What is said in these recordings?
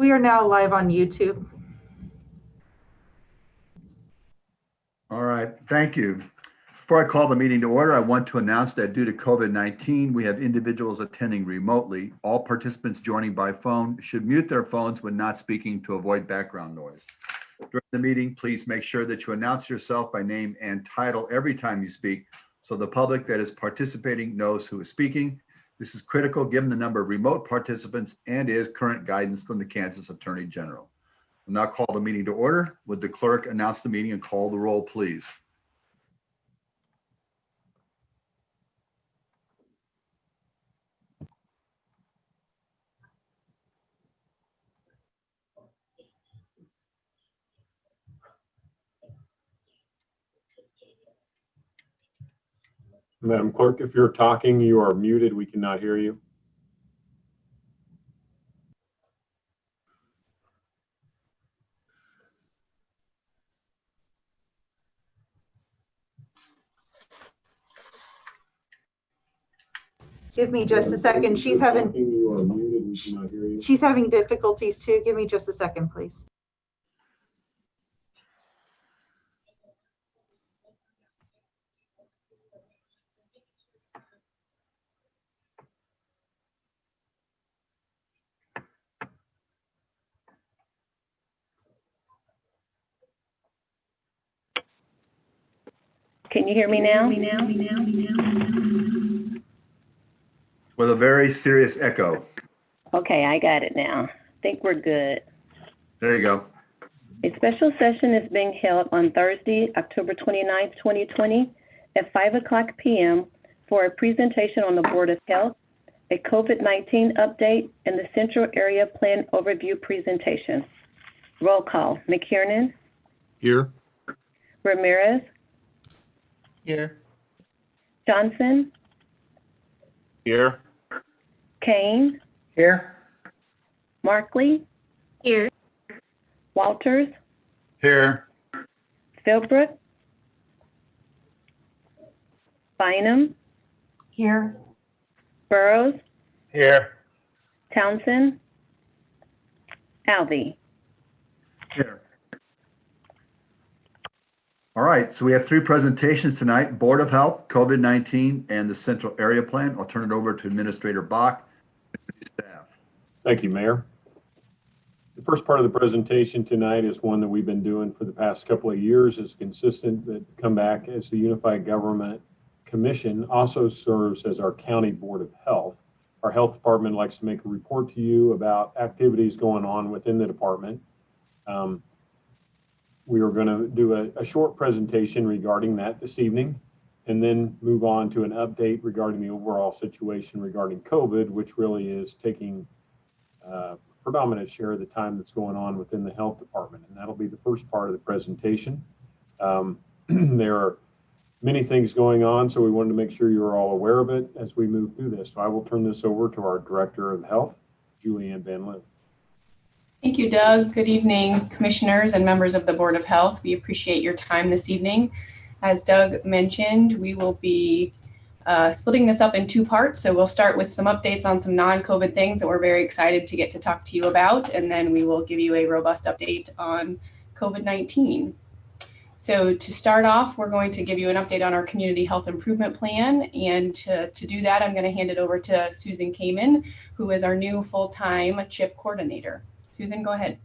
We are now live on YouTube. All right, thank you. Before I call the meeting to order, I want to announce that due to COVID-19, we have individuals attending remotely. All participants joining by phone should mute their phones when not speaking to avoid background noise. During the meeting, please make sure that you announce yourself by name and title every time you speak, so the public that is participating knows who is speaking. This is critical given the number of remote participants and is current guidance from the Kansas Attorney General. I'll now call the meeting to order. Would the clerk announce the meeting and call the roll, please? Madam Clerk, if you're talking, you are muted. We cannot hear you. Give me just a second. She's having difficulties too. Give me just a second, please. Can you hear me now? With a very serious echo. Okay, I got it now. I think we're good. There you go. A special session is being held on Thursday, October 29th, 2020 at 5:00 p.m. for a presentation on the Board of Health, a COVID-19 update, and the Central Area Plan Overview presentation. Roll call. McKiernan. Here. Ramirez. Here. Johnson. Here. Kane. Here. Markley. Here. Walters. Here. Philbrook. Bynum. Here. Burrows. Here. Townsend. Alvey. Here. All right, so we have three presentations tonight: Board of Health, COVID-19, and the Central Area Plan. I'll turn it over to Administrator Bach and staff. Thank you, Mayor. The first part of the presentation tonight is one that we've been doing for the past couple of years. It's consistent that come back as the Unified Government Commission also serves as our County Board of Health. Our health department likes to make a report to you about activities going on within the department. We are going to do a short presentation regarding that this evening, and then move on to an update regarding the overall situation regarding COVID, which really is taking predominant share of the time that's going on within the health department. And that'll be the first part of the presentation. There are many things going on, so we wanted to make sure you're all aware of it as we move through this. So I will turn this over to our Director of Health, Julianne Van Loo. Thank you, Doug. Good evening, commissioners and members of the Board of Health. We appreciate your time this evening. As Doug mentioned, we will be splitting this up in two parts. So we'll start with some updates on some non-COVID things that we're very excited to get to talk to you about. And then we will give you a robust update on COVID-19. So to start off, we're going to give you an update on our community health improvement plan. And to do that, I'm going to hand it over to Susan Kamen, who is our new full-time CHIP coordinator. Susan, go ahead.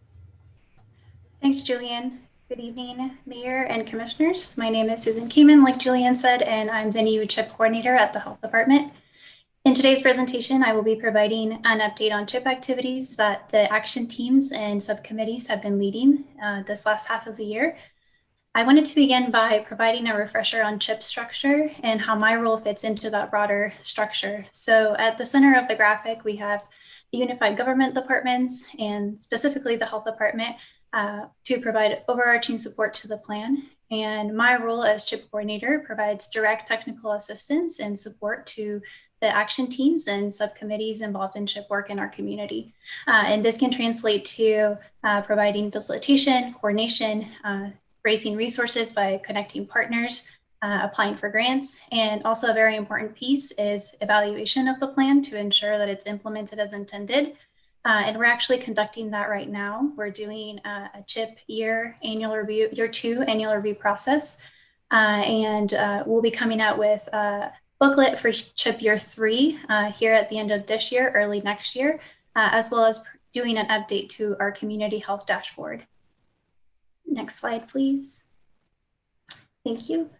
Thanks, Julianne. Good evening, Mayor and Commissioners. My name is Susan Kamen, like Julianne said, and I'm the new CHIP coordinator at the Health Department. In today's presentation, I will be providing an update on CHIP activities that the action teams and subcommittees have been leading this last half of the year. I wanted to begin by providing a refresher on CHIP structure and how my role fits into that broader structure. So at the center of the graphic, we have the Unified Government Departments and specifically the Health Department to provide overarching support to the plan. And my role as CHIP coordinator provides direct technical assistance and support to the action teams and subcommittees involved in CHIP work in our community. And this can translate to providing facilitation, coordination, raising resources by connecting partners, applying for grants, and also a very important piece is evaluation of the plan to ensure that it's implemented as intended. And we're actually conducting that right now. We're doing a CHIP year 2 annual review process. And we'll be coming out with a booklet for CHIP year 3 here at the end of this year, early next year, as well as doing an update to our community health dashboard. Next slide, please. Thank you.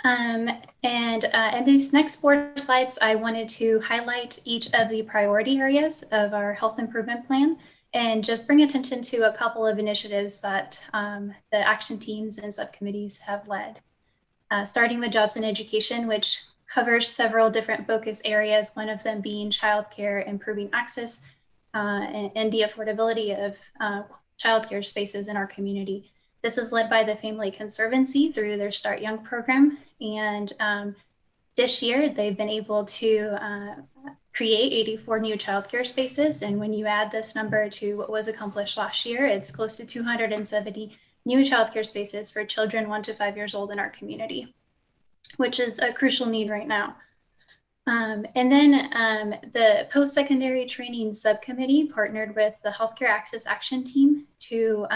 And in these next 4 slides, I wanted to highlight each of the priority areas of our health improvement plan and just bring attention to a couple of initiatives that the action teams and subcommittees have led. Starting with jobs and education, which covers several different focus areas, one of them being childcare, improving access, and the affordability of childcare spaces in our community. This is led by the Family Conservancy through their Start Young program. And this year, they've been able to create 84 new childcare spaces. And when you add this number to what was accomplished last year, it's close to 270 new childcare spaces for children 1 to 5 years old in our community, which is a crucial need right now. And then the post-secondary training subcommittee partnered with the Healthcare Access Action Team to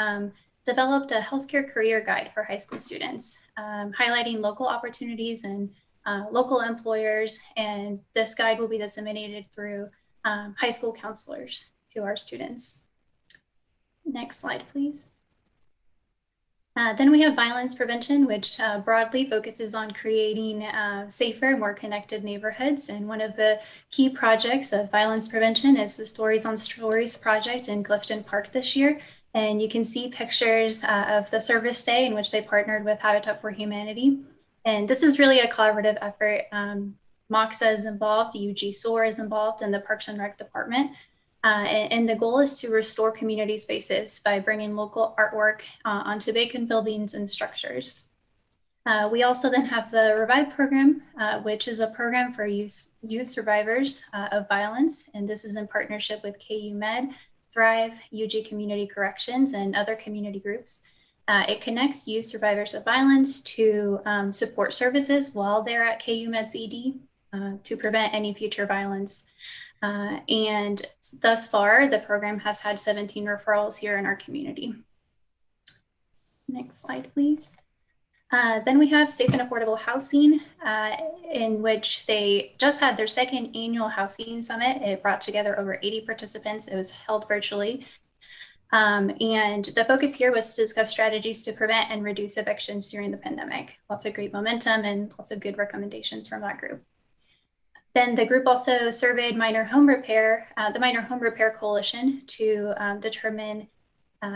developed a healthcare career guide for high school students, highlighting local opportunities and local employers. And this guide will be disseminated through high school counselors to our students. Next slide, please. Then we have violence prevention, which broadly focuses on creating safer, more connected neighborhoods. And one of the key projects of violence prevention is the Stories on Stories project in Clifton Park this year. And you can see pictures of the service day in which they partnered with Habitat for Humanity. And this is really a collaborative effort. MOXA is involved, UG SOAR is involved, and the Parks and Rec department. And the goal is to restore community spaces by bringing local artwork onto vacant buildings and structures. We also then have the Revive program, which is a program for youth survivors of violence. And this is in partnership with KU Med, Thrive, UG Community Corrections, and other community groups. It connects youth survivors of violence to support services while they're at KU Med's ED to prevent any future violence. And thus far, the program has had 17 referrals here in our community. Next slide, please. Then we have Safe and Affordable Housing, in which they just had their 2nd annual housing summit. It brought together over 80 participants. It was held virtually. And the focus here was to discuss strategies to prevent and reduce evictions during the pandemic. Lots of great momentum and lots of good recommendations from that group. Then the group also surveyed the Minor Home Repair Coalition to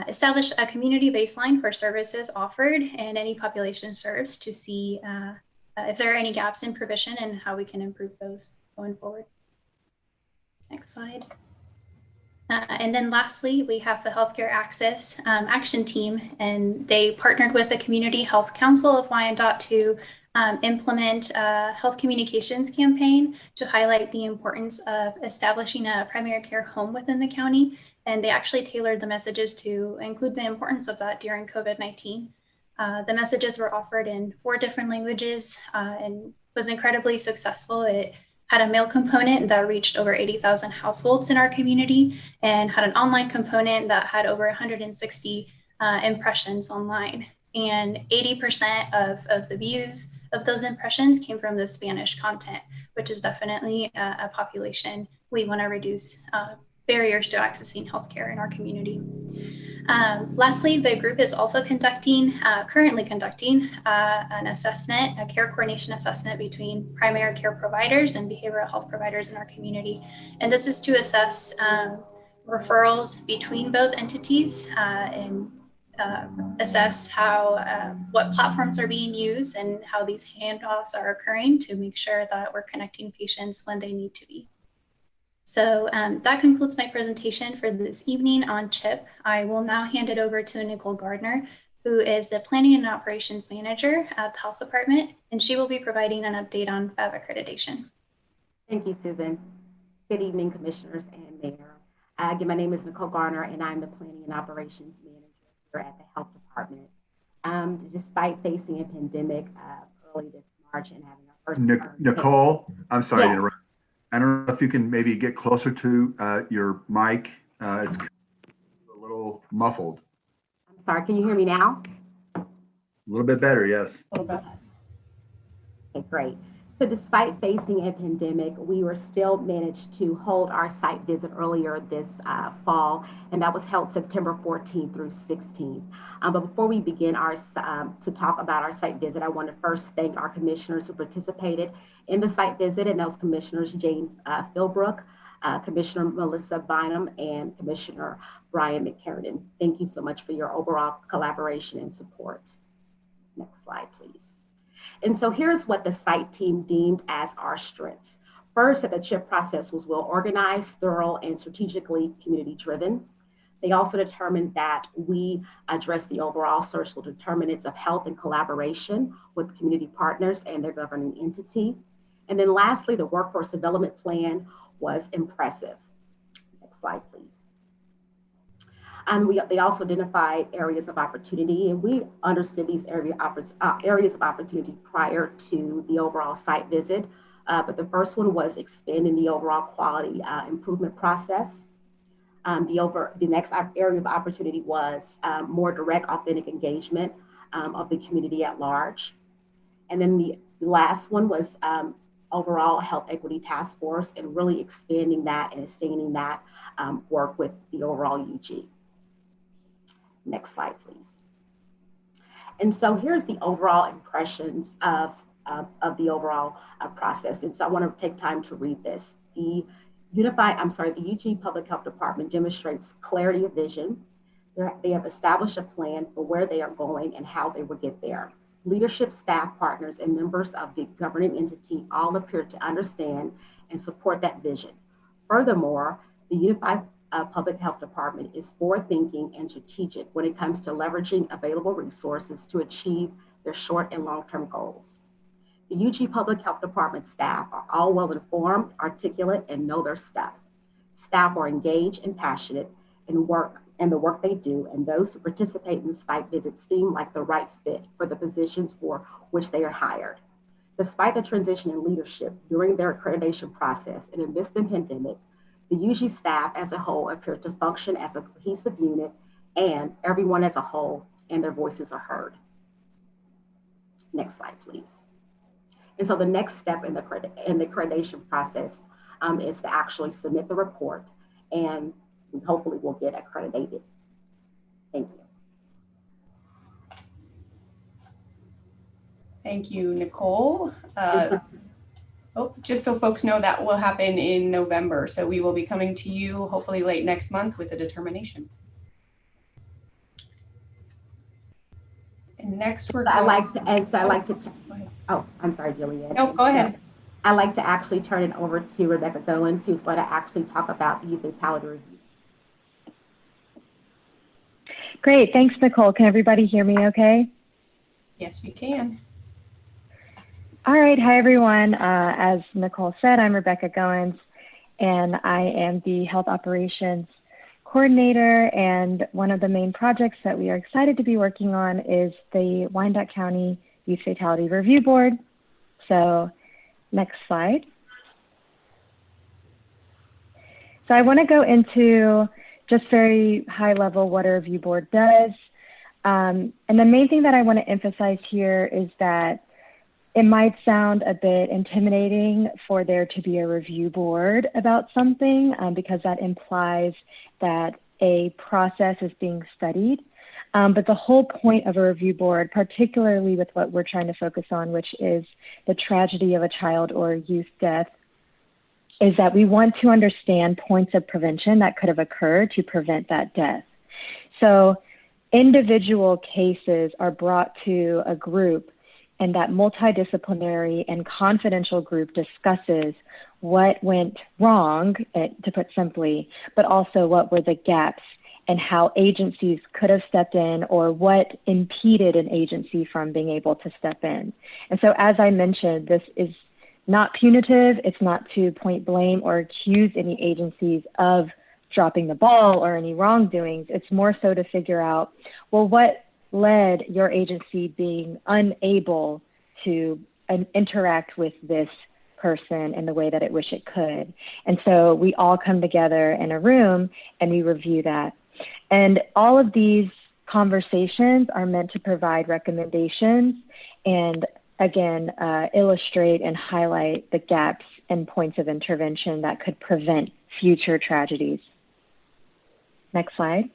establish a community baseline for services offered and any population serves to see if there are any gaps in provision and how we can improve those going forward. Next slide. And then lastly, we have the Healthcare Access Action Team, and they partnered with the Community Health Council of Wyandotte to implement a health communications campaign to highlight the importance of establishing a primary care home within the county. And they actually tailored the messages to include the importance of that during COVID-19. The messages were offered in 4 different languages and was incredibly successful. It had a mail component that reached over 80,000 households in our community and had an online component that had over 160 impressions online. And 80% of the views of those impressions came from the Spanish content, which is definitely a population we want to reduce barriers to accessing healthcare in our community. Lastly, the group is also currently conducting an assessment, a care coordination assessment between primary care providers and behavioral health providers in our community. And this is to assess referrals between both entities and assess what platforms are being used and how these handoffs are occurring to make sure that we're connecting patients when they need to be. So that concludes my presentation for this evening on CHIP. I will now hand it over to Nicole Gardner, who is the Planning and Operations Manager at the Health Department, and she will be providing an update on FAB accreditation. Thank you, Susan. Good evening, Commissioners and Mayor. Again, my name is Nicole Garner, and I'm the Planning and Operations Manager here at the Health Department. Despite facing a pandemic early this March and having our first— Nicole, I'm sorry to Yes. interrupt. I don't know if you can maybe get closer to your mic It's a little muffled. I'm sorry, can you hear me now? A little bit better, yes. A little bit. Okay, great. So despite facing a pandemic, we were still managed to hold our site visit earlier this fall, and that was held September 14th through 16th. But before we begin to talk about our site visit, I want to first thank our commissioners who participated in the site visit, and those commissioners, Jane Philbrook, Commissioner Melissa Bynum, and Commissioner Brian McKernan. Thank you so much for your overall collaboration and support. Next slide, please. And so here's what the site team deemed as our strengths. First, that the CHIP process was well organized, thorough, and strategically community driven. They also determined that we address the overall social determinants of health in collaboration with community partners and their governing entity. And then lastly, the workforce development plan was impressive. Next slide, please. They also identified areas of opportunity, and we understood these areas of opportunity prior to the overall site visit. But the first one was expanding the overall quality improvement process. The next area of opportunity was more direct, authentic engagement of the community at large. And then the last one was overall health equity task force, and really expanding that and sustaining that work with the overall UG. Next slide, please. And so here's the overall impressions of the overall process. And so I want to take time to read this. The UG Public Health Department demonstrates clarity of vision. They have established a plan for where they are going and how they will get there. Leadership, staff, partners, and members of the governing entity all appear to understand and support that vision. Furthermore, the Unified Public Health Department is forward-thinking and strategic when it comes to leveraging available resources to achieve their short and long-term goals. The UG Public Health Department staff are all well-informed, articulate, and know their stuff. Staff are engaged and passionate in the work they do, and those who participate in the site visits seem like the right fit for the positions for which they are hired. Despite the transition in leadership during their accreditation process and amidst the pandemic, the UG staff as a whole appear to function as a cohesive unit, and everyone as a whole, and their voices are heard. Next slide, please. And so the next step in the accreditation process is to actually submit the report, and we hopefully will get accredited. Thank you. Thank you, Nicole. Just so folks know, that will happen in November. So we will be coming to you hopefully late next month with a determination. And next we're going. Oh, I'm sorry, Julianne. No, go ahead. I'd like to actually turn it over to Rebecca Goins, who's going to actually talk about the youth mentality review. Great, thanks, Nicole. Can everybody hear me okay? Yes, we can. All right, hi everyone. As Nicole said, I'm Rebecca Goins, and I am the Health Operations Coordinator, and one of the main projects that we are excited to be working on is the Wyandotte County Youth Fatality Review Board. So next slide. So I want to go into just very high level what a review board does. And the main thing that I want to emphasize here is that it might sound a bit intimidating for there to be a review board about something because that implies that a process is being studied. But the whole point of a review board, particularly with what we're trying to focus on, which is the tragedy of a child or youth death, is that we want to understand points of prevention that could have occurred to prevent that death. So individual cases are brought to a group, and that multidisciplinary and confidential group discusses what went wrong, to put simply, but also what were the gaps and how agencies could have stepped in or what impeded an agency from being able to step in. And so as I mentioned, this is not punitive. It's not to point blame or accuse any agencies of dropping the ball or any wrongdoings. It's more so to figure out, well, what led your agency being unable to interact with this person in the way that it wish it could. And so we all come together in a room and we review that. And all of these conversations are meant to provide recommendations and, again, illustrate and highlight the gaps and points of intervention that could prevent future tragedies. Next slide.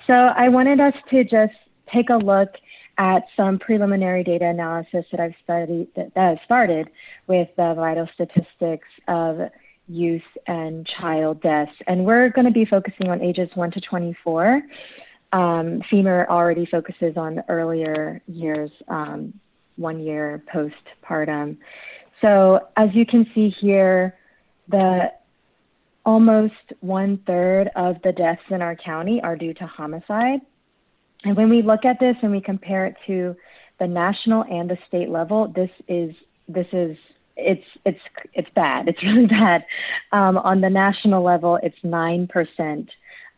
So I wanted us to just take a look at some preliminary data analysis that I've started with the vital statistics of youth and child deaths. And we're going to be focusing on ages 1 to 24. FEMA already focuses on the earlier years, 1 year postpartum. So as you can see here, almost 1/3 of the deaths in our county are due to homicide. And when we look at this and we compare it to the national and the state level, it's bad. It's really bad. On the national level, it's 9%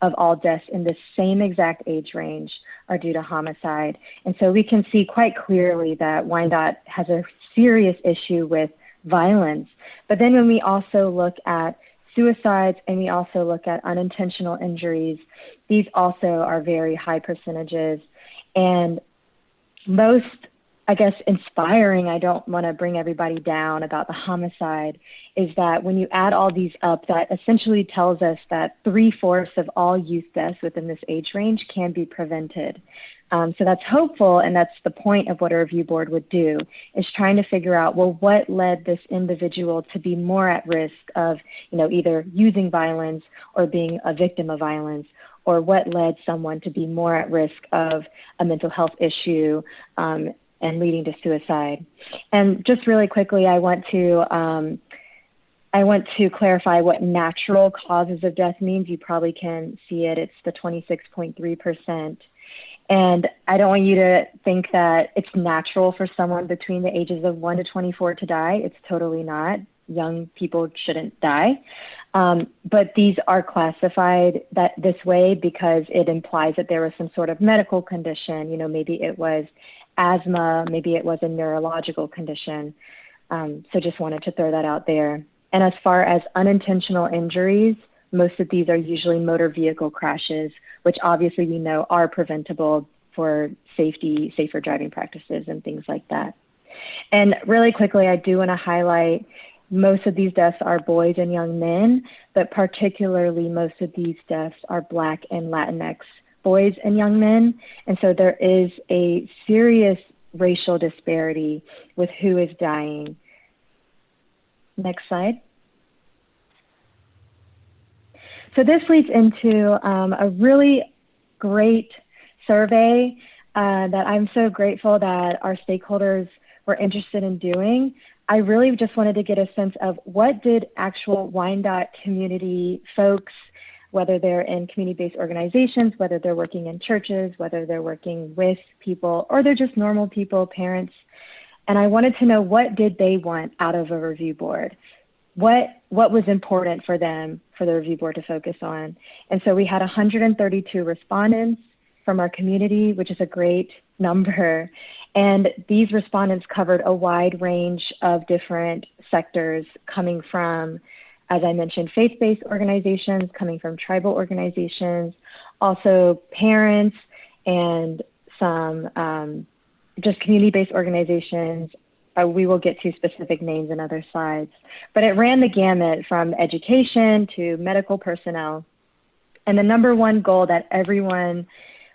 of all deaths in the same exact age range are due to homicide. And so we can see quite clearly that Wyandotte has a serious issue with violence. But then when we also look at suicides and we also look at unintentional injuries, these also are very high percentages. And most, I guess, inspiring, I don't want to bring everybody down about the homicide, is that when you add all these up, that essentially tells us that 3/4 of all youth deaths within this age range can be prevented. So that's hopeful, and that's the point of what a review board would do, is trying to figure out, well, what led this individual to be more at risk of, either using violence or being a victim of violence, or what led someone to be more at risk of a mental health issue and leading to suicide. And just really quickly, I want to clarify what natural causes of death means. You probably can see it. It's the 26.3%. And I don't want you to think that it's natural for someone between the ages of 1 to 24 to die. It's totally not. Young people shouldn't die. But these are classified this way because it implies that there was some sort of medical condition. Maybe it was asthma, maybe it was a neurological condition. So just wanted to throw that out there. And as far as unintentional injuries, most of these are usually motor vehicle crashes, which obviously we know are preventable for safer driving practices and things like that. And really quickly, I do want to highlight most of these deaths are boys and young men, but particularly most of these deaths are Black and Latinx boys and young men. And so there is a serious racial disparity with who is dying. Next slide. So this leads into a really great survey that I'm so grateful that our stakeholders were interested in doing. I really just wanted to get a sense of what did actual Wyandotte community folks, whether they're in community-based organizations, whether they're working in churches, whether they're working with people, or they're just normal people, parents. And I wanted to know, what did they want out of a review board? What was important for them, for the review board to focus on? And so we had 132 respondents from our community, which is a great number. And these respondents covered a wide range of different sectors, coming from, as I mentioned, faith-based organizations, coming from tribal organizations, also parents, and some just community-based organizations. We will get to specific names in other slides, but it ran the gamut from education to medical personnel. And the number one goal that everyone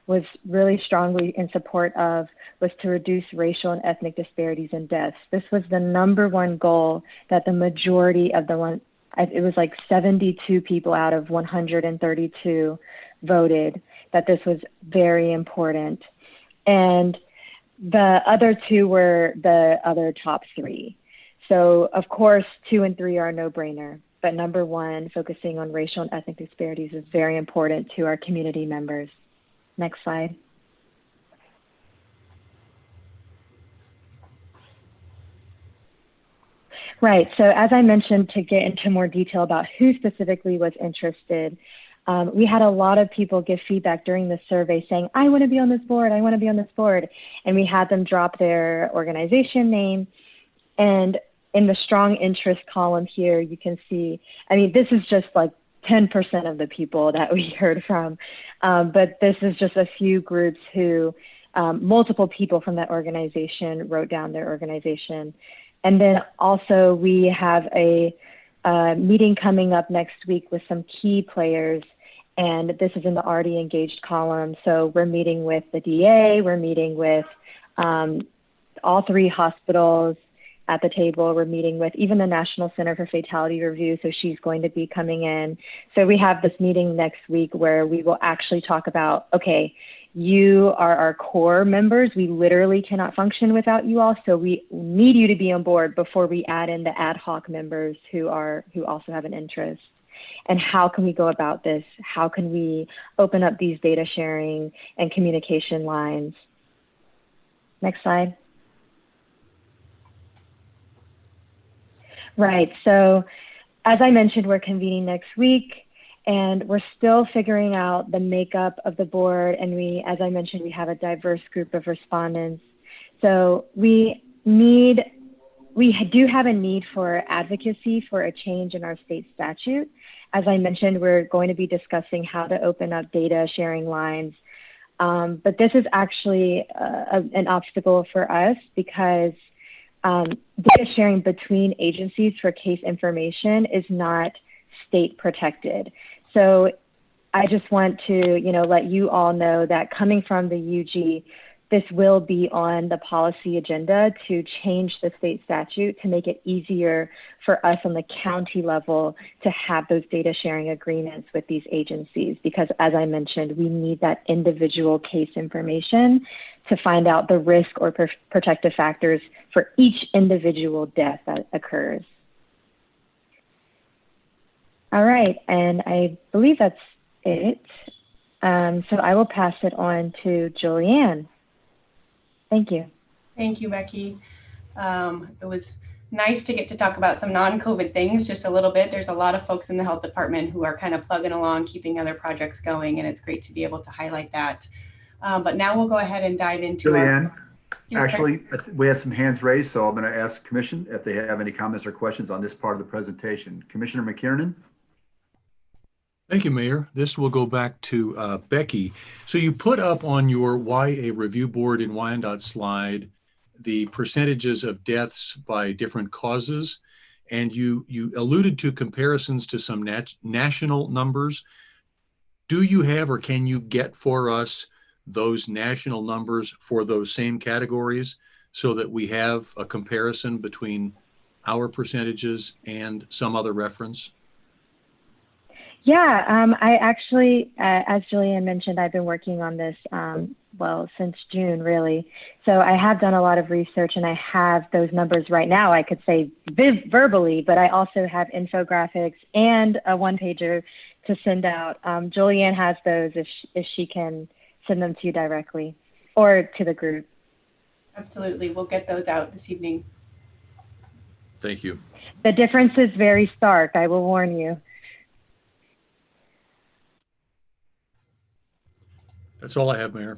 was really strongly in support of was to reduce racial and ethnic disparities in deaths. This was the number one goal that the majority of it was like 72 people out of 132 voted that this was very important. And the other two were the other top three. So of course, 2 and 3 are a no-brainer, but number one, focusing on racial and ethnic disparities, is very important to our community members. Next slide. Right, so as I mentioned, to get into more detail about who specifically was interested, we had a lot of people give feedback during the survey saying, I want to be on this board, I want to be on this board. And we had them drop their organization name. And in the strong interest column here, you can see, I mean, this is just like 10% of the people that we heard from, but this is just a few groups who, multiple people from that organization wrote down their organization. And then also we have a meeting coming up next week with some key players, and this is in the already engaged column. So we're meeting with the DA, we're meeting with all three hospitals at the table. We're meeting with even the National Center for Fatality Review, so she's going to be coming in. So we have this meeting next week where we will actually talk about, okay, you are our core members. We literally cannot function without you all, so we need you to be on board before we add in the ad hoc members who also have an interest. And how can we go about this? How can we open up these data sharing and communication lines? Next slide. Right, so as I mentioned, we're convening next week, and we're still figuring out the makeup of the board. And as I mentioned, we have a diverse group of respondents. So we do have a need for advocacy for a change in our state statute. As I mentioned, we're going to be discussing how to open up data sharing lines. But this is actually an obstacle for us because data sharing between agencies for case information is not state protected. So I just want to, let you all know that coming from the UG, this will be on the policy agenda to change the state statute to make it easier for us on the county level to have those data sharing agreements with these agencies. Because as I mentioned, we need that individual case information to find out the risk or protective factors for each individual death that occurs. All right, and I believe that's it. So I will pass it on to Julianne. Thank you. Thank you, Becky. It was nice to get to talk about some non-COVID things just a little bit. There's a lot of folks in the health department who are kind of plugging along, keeping other projects going, and it's great to be able to highlight that. But now we'll go ahead and dive into Julianne, Yes, actually, we have some hands raised, so I'm going to ask Commission if they have any comments or questions on this part of the presentation. Commissioner McKiernan? Thank you, Mayor. This will go back to Becky. So you put up on your YA review board in Wyandotte slide the percentages of deaths by different causes, and you alluded to comparisons to some national numbers. Do you have or can you get for us those national numbers for those same categories so that we have a comparison between our percentages and some other reference? Yeah, I actually, as Julianne mentioned, I've been working on this, since June, really. So I have done a lot of research and I have those numbers right now, I could say verbally, but I also have infographics and a one-pager to send out. Julianne has those if she can send them to you directly or to the group. Absolutely. We'll get those out this evening. Thank you. The difference is very stark, I will warn you. That's all I have, Mayor.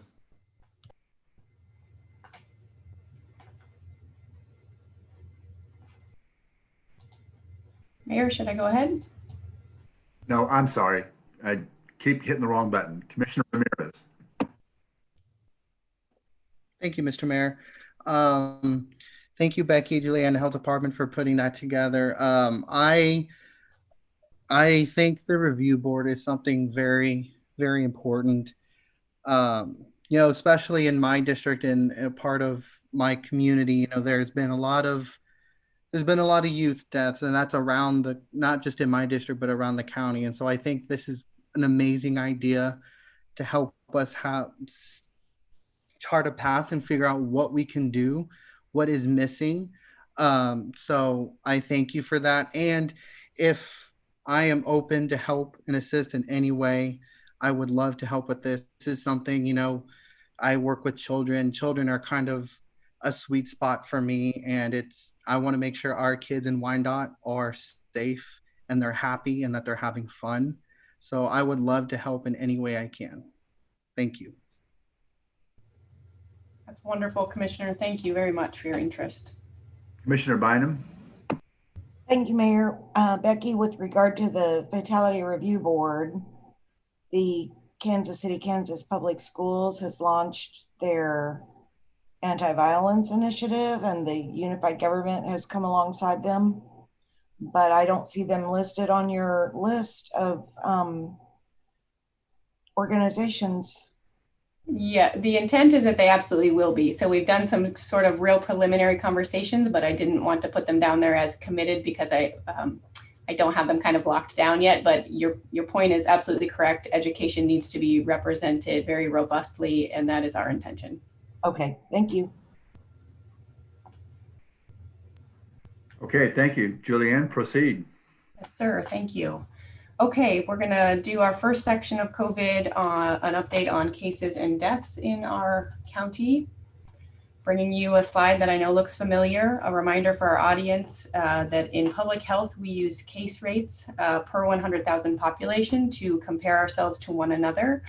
Mayor, should I go ahead? No, I'm sorry. I keep hitting the wrong button. Commissioner Ramirez. Thank you, Mr. Mayor. Thank you, Becky, Julianne, the Health Department for putting that together. I think the review board is something very, very important. Especially in my district and a part of my community, there's been a lot of youth deaths, and that's around not just in my district, but around the county. And so I think this is an amazing idea to help us chart a path and figure out what we can do, what is missing. So I thank you for that. And if I am open to help and assist in any way, I would love to help with this. This is something, I work with children. Children are kind of a sweet spot for me. And I want to make sure our kids in Wyandotte are safe and they're happy and that they're having fun. So I would love to help in any way I can. Thank you. That's wonderful, Commissioner. Thank you very much for your interest. Commissioner Bynum? Thank you, Mayor. Becky, with regard to the Fatality Review Board, the Kansas City, Kansas Public Schools has launched their anti-violence initiative, and the unified government has come alongside them. But I don't see them listed on your list of organizations. Yeah, the intent is that they absolutely will be. So we've done some sort of real preliminary conversations, but I didn't want to put them down there as committed because I don't have them kind of locked down yet. But your point is absolutely correct. Education needs to be represented very robustly, and that is our intention. Okay, thank you. Okay, thank you. Julianne, proceed. Yes, sir. Thank you. Okay, we're going to do our first section of COVID, an update on cases and deaths in our county. Bringing you a slide that I know looks familiar, a reminder for our audience that in public health, we use case rates per 100,000 population to compare ourselves to one another.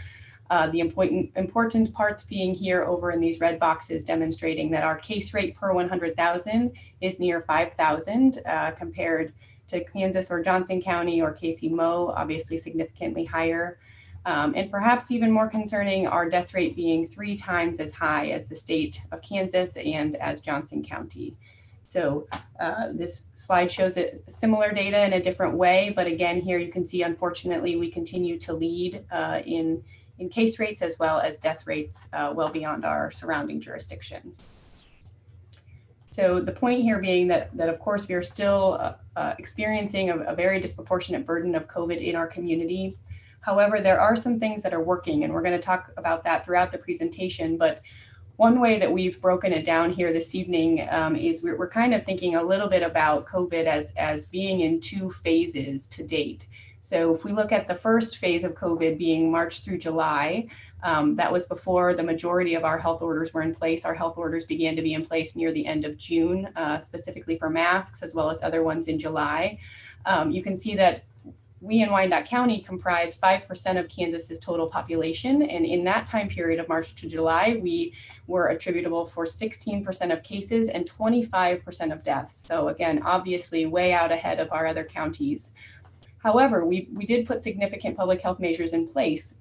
The important parts being here over in these red boxes demonstrating that our case rate per 100,000 is near 5,000 compared to Kansas or Johnson County or KC-Mo, obviously significantly higher. And perhaps even more concerning, our death rate being 3 times as high as the state of Kansas and as Johnson County. So this slide shows it similar data in a different way, but again, here you can see, unfortunately, we continue to lead in case rates as well as death rates well beyond our surrounding jurisdictions. So the point here being that of course we are still experiencing a very disproportionate burden of COVID in our community. However, there are some things that are working, and we're going to talk about that throughout the presentation. But one way that we've broken it down here this evening is we're kind of thinking a little bit about COVID as being in 2 phases to date. So if we look at the first phase of COVID being March through July, that was before the majority of our health orders were in place. Our health orders began to be in place near the end of June, specifically for masks, as well as other ones in July. You can see that we in Wyandotte County comprise 5% of Kansas's total population. And in that time period of March to July, we were attributable for 16% of cases and 25% of deaths. So again, obviously way out ahead of our other counties. However, we did put significant public health measures in place,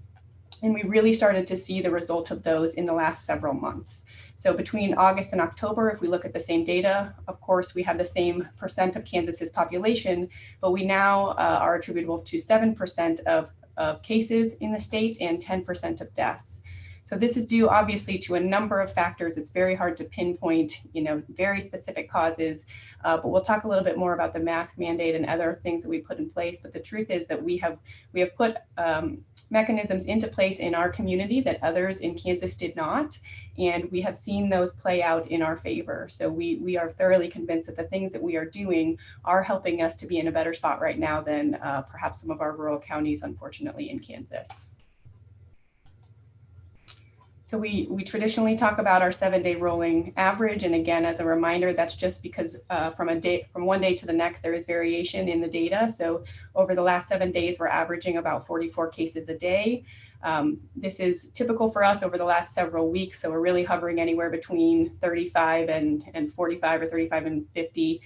and we really started to see the result of those in the last several months. So between August and October, if we look at the same data, of course, we have the same percent of Kansas's population, but we now are attributable to 7% of cases in the state and 10% of deaths. So this is due obviously to a number of factors. It's very hard to pinpoint, very specific causes, but we'll talk a little bit more about the mask mandate and other things that we put in place. But the truth is that we have put mechanisms into place in our community that others in Kansas did not, and we have seen those play out in our favor. So we are thoroughly convinced that the things that we are doing are helping us to be in a better spot right now than perhaps some of our rural counties, unfortunately, in Kansas. So we traditionally talk about our 7-day rolling average. And again, as a reminder, that's just because from one day to the next, there is variation in the data. So over the last 7 days, we're averaging about 44 cases a day. This is typical for us over the last several weeks. So we're really hovering anywhere between 35 and 45 or 35 and 50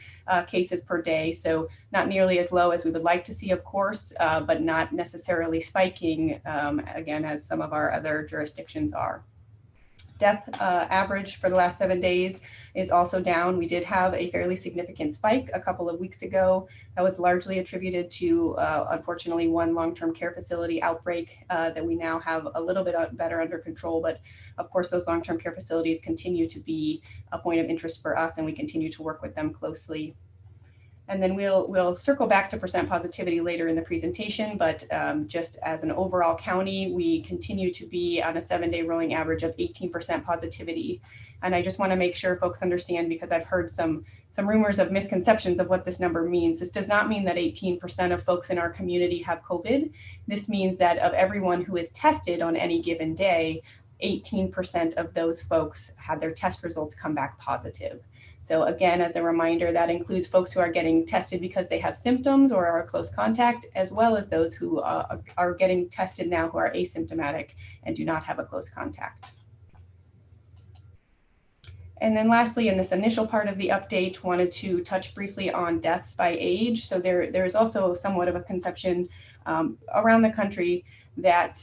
cases per day. So not nearly as low as we would like to see, of course, but not necessarily spiking, again, as some of our other jurisdictions are. Death average for the last 7 days is also down. We did have a fairly significant spike a couple of weeks ago. That was largely attributed to, unfortunately, one long-term care facility outbreak that we now have a little bit better under control. But of course, those long-term care facilities continue to be a point of interest for us, and we continue to work with them closely. And then we'll circle back to percent positivity later in the presentation, but just as an overall county, we continue to be on a 7-day rolling average of 18% positivity. And I just want to make sure folks understand, because I've heard some rumors of misconceptions of what this number means. This does not mean that 18% of folks in our community have COVID. This means that of everyone who is tested on any given day, 18% of those folks had their test results come back positive. So again, as a reminder, that includes folks who are getting tested because they have symptoms or are a close contact, as well as those who are getting tested now who are asymptomatic and do not have a close contact. And then lastly, in this initial part of the update, wanted to touch briefly on deaths by age. So there is also somewhat of a conception around the country that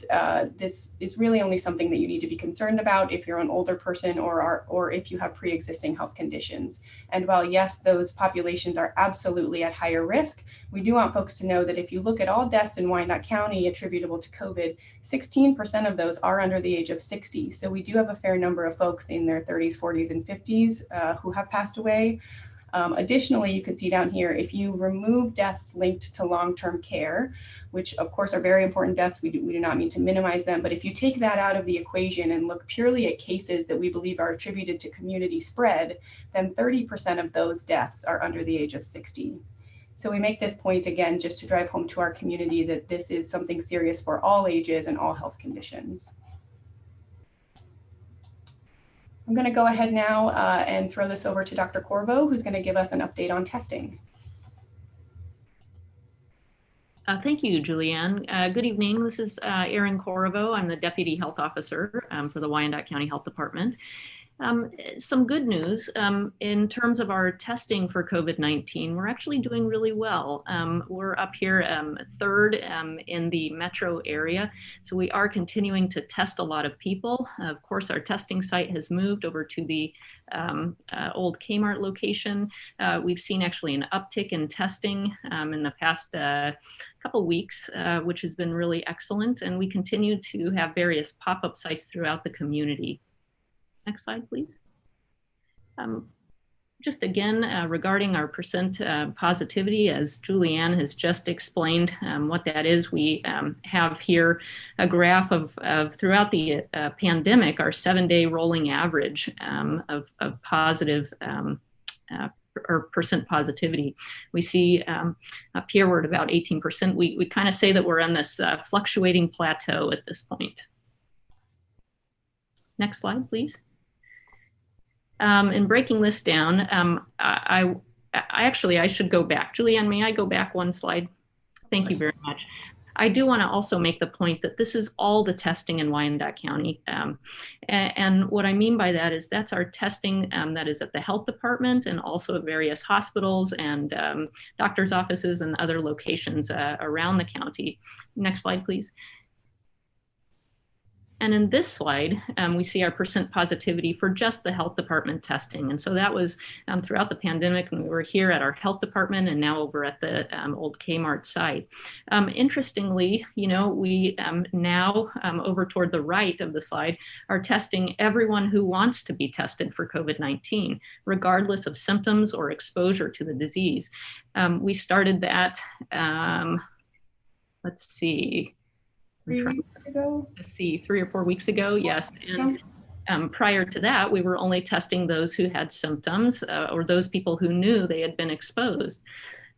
this is really only something that you need to be concerned about if you're an older person or if you have pre-existing health conditions. And while yes, those populations are absolutely at higher risk, we do want folks to know that if you look at all deaths in Wyandotte County attributable to COVID, 16% of those are under the age of 60. So we do have a fair number of folks in their 30s, 40s, and 50s who have passed away. Additionally, you can see down here, if you remove deaths linked to long-term care, which of course are very important deaths, we do not mean to minimize them, but if you take that out of the equation and look purely at cases that we believe are attributed to community spread, then 30% of those deaths are under the age of 60. So we make this point again, just to drive home to our community that this is something serious for all ages and all health conditions. I'm going to go ahead now and throw this over to Dr. Corvo, who's going to give us an update on testing. Thank you, Julianne. Good evening. This is Erin Corvo. I'm the Deputy Health Officer for the Wyandotte County Health Department. Some good news in terms of our testing for COVID-19, we're actually doing really well. We're up here third in the metro area. So we are continuing to test a lot of people. Of course, our testing site has moved over to the old Kmart location. We've seen actually an uptick in testing in the past couple weeks, which has been really excellent. And we continue to have various pop-up sites throughout the community. Next slide, please. Just again, regarding our percent positivity, as Julianne has just explained what that is, we have here a graph of throughout the pandemic, our 7-day rolling average of positive or percent positivity. We see up here we're at about 18%. We kind of say that we're on this fluctuating plateau at this point. Next slide, please. In breaking this down, I should go back. Julianne, may I go back one slide? Thank you very much. I do want to also make the point that this is all the testing in Wyandotte County. And what I mean by that is that's our testing that is at the health department and also at various hospitals and doctors' offices and other locations around the county. Next slide, please. And in this slide, we see our percent positivity for just the health department testing. And so that was throughout the pandemic when we were here at our health department and now over at the old Kmart site. Interestingly, you know, we now over toward the right of the slide are testing everyone who wants to be tested for COVID-19, regardless of symptoms or exposure to the disease. We started that, let's see, 3 weeks ago? Let's see, 3 or 4 weeks ago, yes. And prior to that, we were only testing those who had symptoms or those people who knew they had been exposed.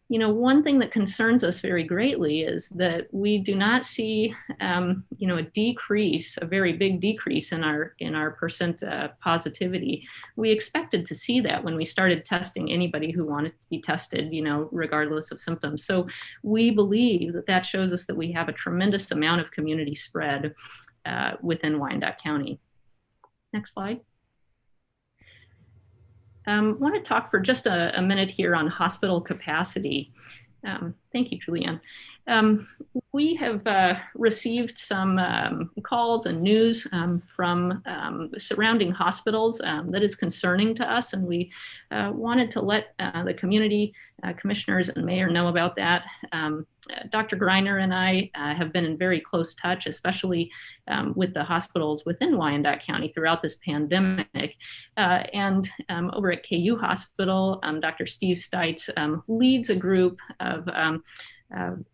You know, one thing that concerns us very greatly is that we do not see, you know, a decrease, a very big decrease in our percent positivity. We expected to see that when we started testing anybody who wanted to be tested, you know, regardless of symptoms. So we believe that that shows us that we have a tremendous amount of community spread within Wyandotte County. Next slide. Want to talk for just a minute here on hospital capacity. Thank you, Julianne. We have received some calls and news from surrounding hospitals that is concerning to us, and we wanted to let the community commissioners and mayor know about that. Dr. Greiner and I have been in very close touch, especially with the hospitals within Wyandotte County throughout this pandemic. And over at KU Hospital, Dr. Steve Stites leads a group of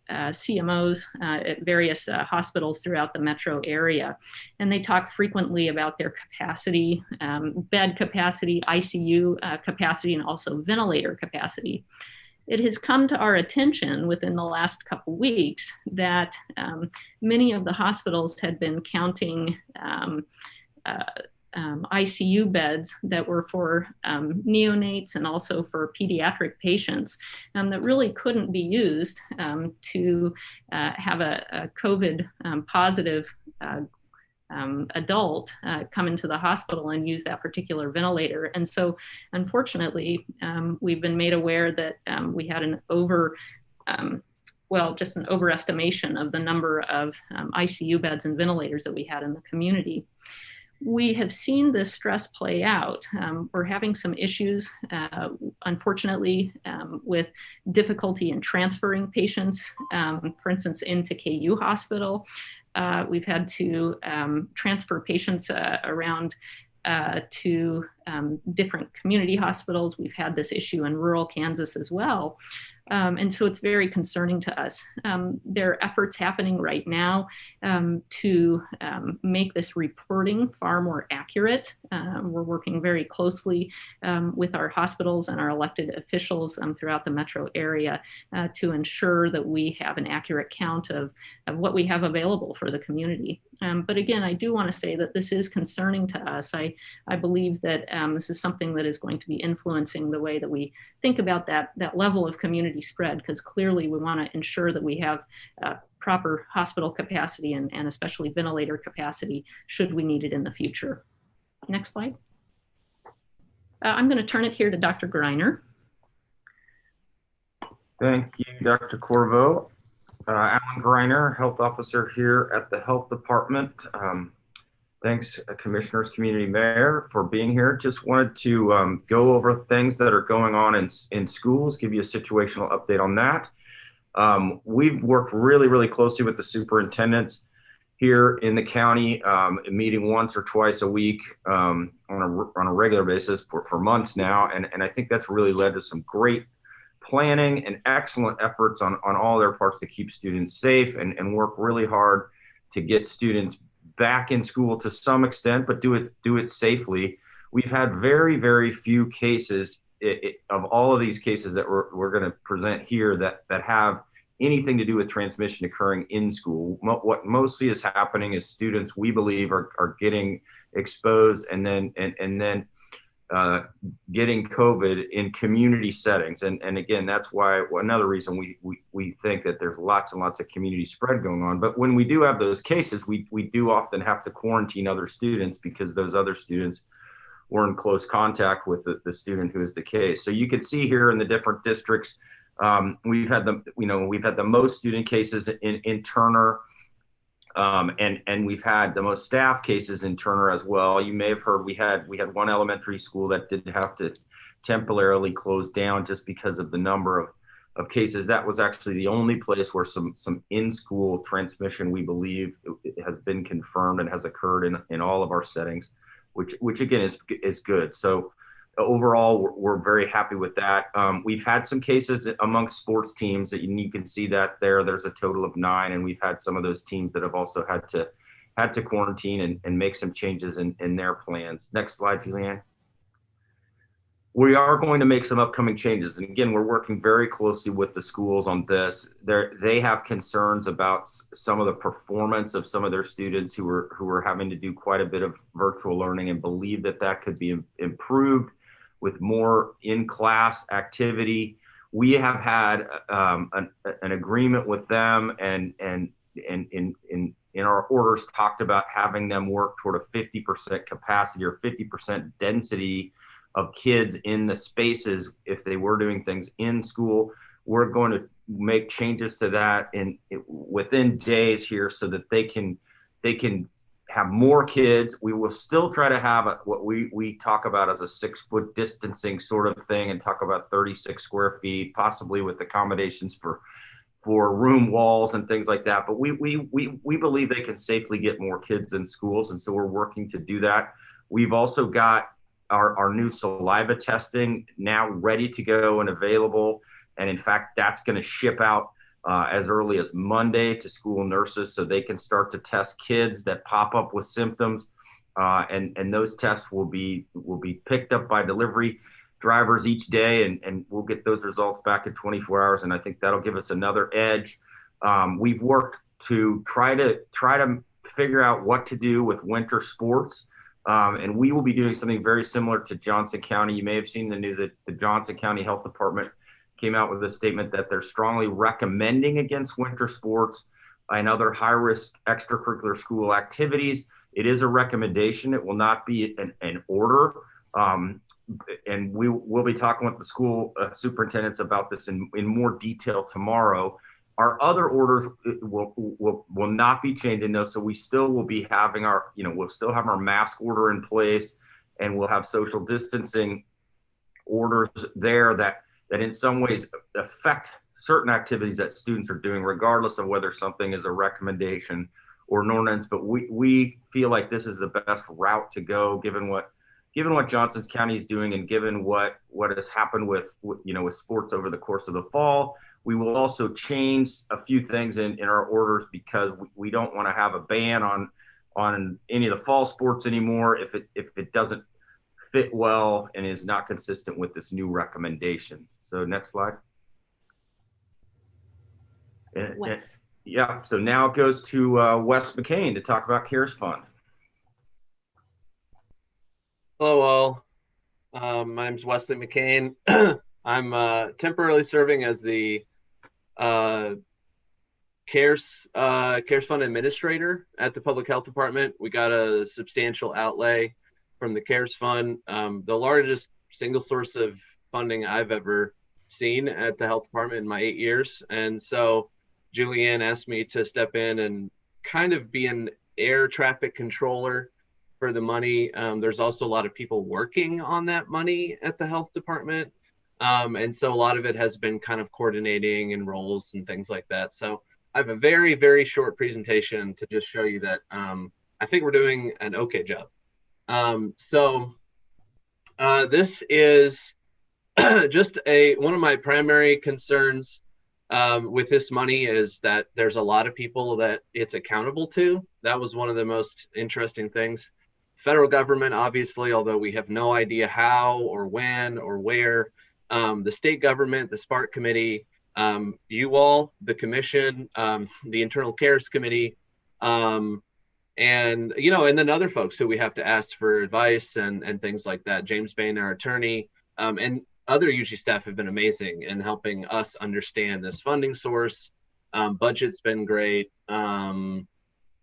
CMOs at various hospitals throughout the metro area. And they talk frequently about their capacity, bed capacity, ICU capacity, and also ventilator capacity. It has come to our attention within the last couple weeks that many of the hospitals had been counting ICU beds that were for neonates and also for pediatric patients that really couldn't be used to have a COVID positive adult come into the hospital and use that particular ventilator. And so unfortunately, we've been made aware that we had an just an overestimation of the number of ICU beds and ventilators that we had in the community. We have seen this stress play out. We're having some issues, unfortunately, with difficulty in transferring patients, for instance, into KU Hospital. We've had to transfer patients around to different community hospitals. We've had this issue in rural Kansas as well. And so it's very concerning to us. There are efforts happening right now to make this reporting far more accurate. We're working very closely with our hospitals and our elected officials throughout the metro area to ensure that we have an accurate count of what we have available for the community. But again, I do want to say that this is concerning to us. I believe that this is something that is going to be influencing the way that we think about that level of community spread, because clearly we want to ensure that we have proper hospital capacity and especially ventilator capacity should we need it in the future. Next slide. I'm going to turn it here to Dr. Greiner. Thank you, Dr. Corvo. Alan Greiner, health officer here at the health department. Thanks, Commissioners, Community Mayor, for being here. Just wanted to go over things that are going on in schools, give you a situational update on that. We've worked really, really closely with the superintendents here in the county, meeting once or twice a week on a regular basis for months now. And I think that's really led to some great planning and excellent efforts on all their parts to keep students safe and work really hard to get students back in school to some extent, but do it safely. We've had very, very few cases of all of these cases that we're going to present here that have anything to do with transmission occurring in school. What mostly is happening is students, we believe, are getting exposed and then getting COVID in community settings. And again, that's why another reason we think that there's lots and lots of community spread going on. But when we do have those cases, we do often have to quarantine other students because those other students were in close contact with the student who is the case. So you can see here in the different districts, we've had the most student cases in Turner. And we've had the most staff cases in Turner as well. You may have heard we had one elementary school that did have to temporarily close down just because of the number of cases. That was actually the only place where some in-school transmission, we believe, it has been confirmed and has occurred in all of our settings, which again is good. So overall, we're very happy with that. We've had some cases amongst sports teams that you can see that there's a total of 9, and we've had some of those teams that have also had to quarantine and make some changes in their plans. Next slide, Julianne. We are going to make some upcoming changes. And again, we're working very closely with the schools on this. They have concerns about some of the performance of some of their students who are having to do quite a bit of virtual learning and believe that could be improved with more in-class activity. We have had an agreement with them and in our orders talked about having them work toward a 50% capacity or 50% density of kids in the spaces if they were doing things in school. We're going to make changes to that within days here so that they can have more kids. We will still try to have what we talk about as a 6-foot distancing sort of thing and talk about 36 square feet, possibly with accommodations for room walls and things like that. But we believe they can safely get more kids in schools. And so we're working to do that. We've also got our new saliva testing now ready to go and available. And in fact, that's going to ship out as early as Monday to school nurses so they can start to test kids that pop up with symptoms. And those tests will be picked up by delivery drivers each day, and we'll get those results back in 24 hours. And I think that'll give us another edge. We've worked to try to figure out what to do with winter sports. And we will be doing something very similar to Johnson County. You may have seen the news that the Johnson County Health Department came out with a statement that they're strongly recommending against winter sports and other high-risk extracurricular school activities It is a recommendation. It will not be an order. And we'll be talking with the school superintendents about this in more detail tomorrow. Our other orders will not be changing those. So we still will be having we'll still have our mask order in place, and we'll have social distancing orders there that in some ways affect certain activities that students are doing, regardless of whether something is a recommendation or an ordinance. But we feel like this is the best route to go, given what Johnson County is doing, and given what has happened with sports over the course of the fall. We will also change a few things in our orders, because we don't want to have a ban on any of the fall sports anymore if it doesn't fit well and is not consistent with this new recommendation. So next slide. Yeah, so now it goes to Wes McCain to talk about CARES Fund. Hello all, my name is Wesley McCain. I'm temporarily serving as the CARES Fund Administrator at the Public Health Department. We got a substantial outlay from the CARES Fund, the largest single source of funding I've ever seen at the Health Department in my 8 years. And so Julianne asked me to step in and kind of be an air traffic controller for the money. There's also a lot of people working on that money at the Health Department. And so a lot of it has been kind of coordinating and roles and things like that. So I have a very, very short presentation to just show you that I think we're doing an okay job. This is just one of my primary concerns with this money is that there's a lot of people that it's accountable to. That was one of the most interesting things. Federal government, obviously, although we have no idea how or when or where. The state government, the SPARK committee, you all, the commission, the internal cares committee, and then other folks who we have to ask for advice and things like that. James Bain, our attorney, and other UG staff have been amazing in helping us understand this funding source. Budget's been great.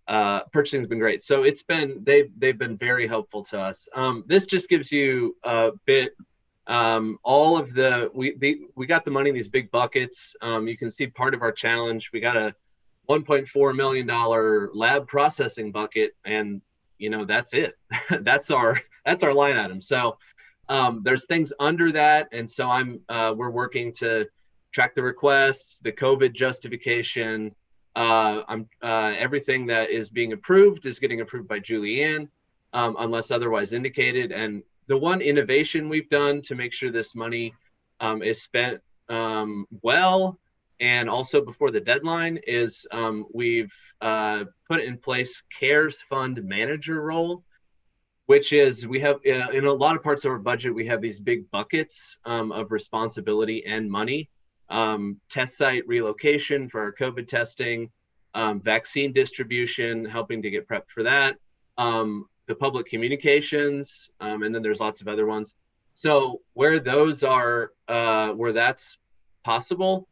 Purchasing's been great. So they've been very helpful to us. This just gives you a bit. All of we got the money in these big buckets. You can see part of our challenge. We got a $1.4 million lab processing bucket, and that's it. that's our line item. So there's things under that, and so we're working to track the requests, the COVID justification. Everything that is being approved is getting approved by Julianne, unless otherwise indicated. And the one innovation we've done to make sure this money is spent well and also before the deadline is we've put in place CARES Fund Manager role, which is we have in a lot of parts of our budget, we have these big buckets of responsibility and money. Test site relocation for our COVID testing, vaccine distribution, helping to get prepped for that. The public communications, and then there's lots of other ones. So where those are, where that's possible,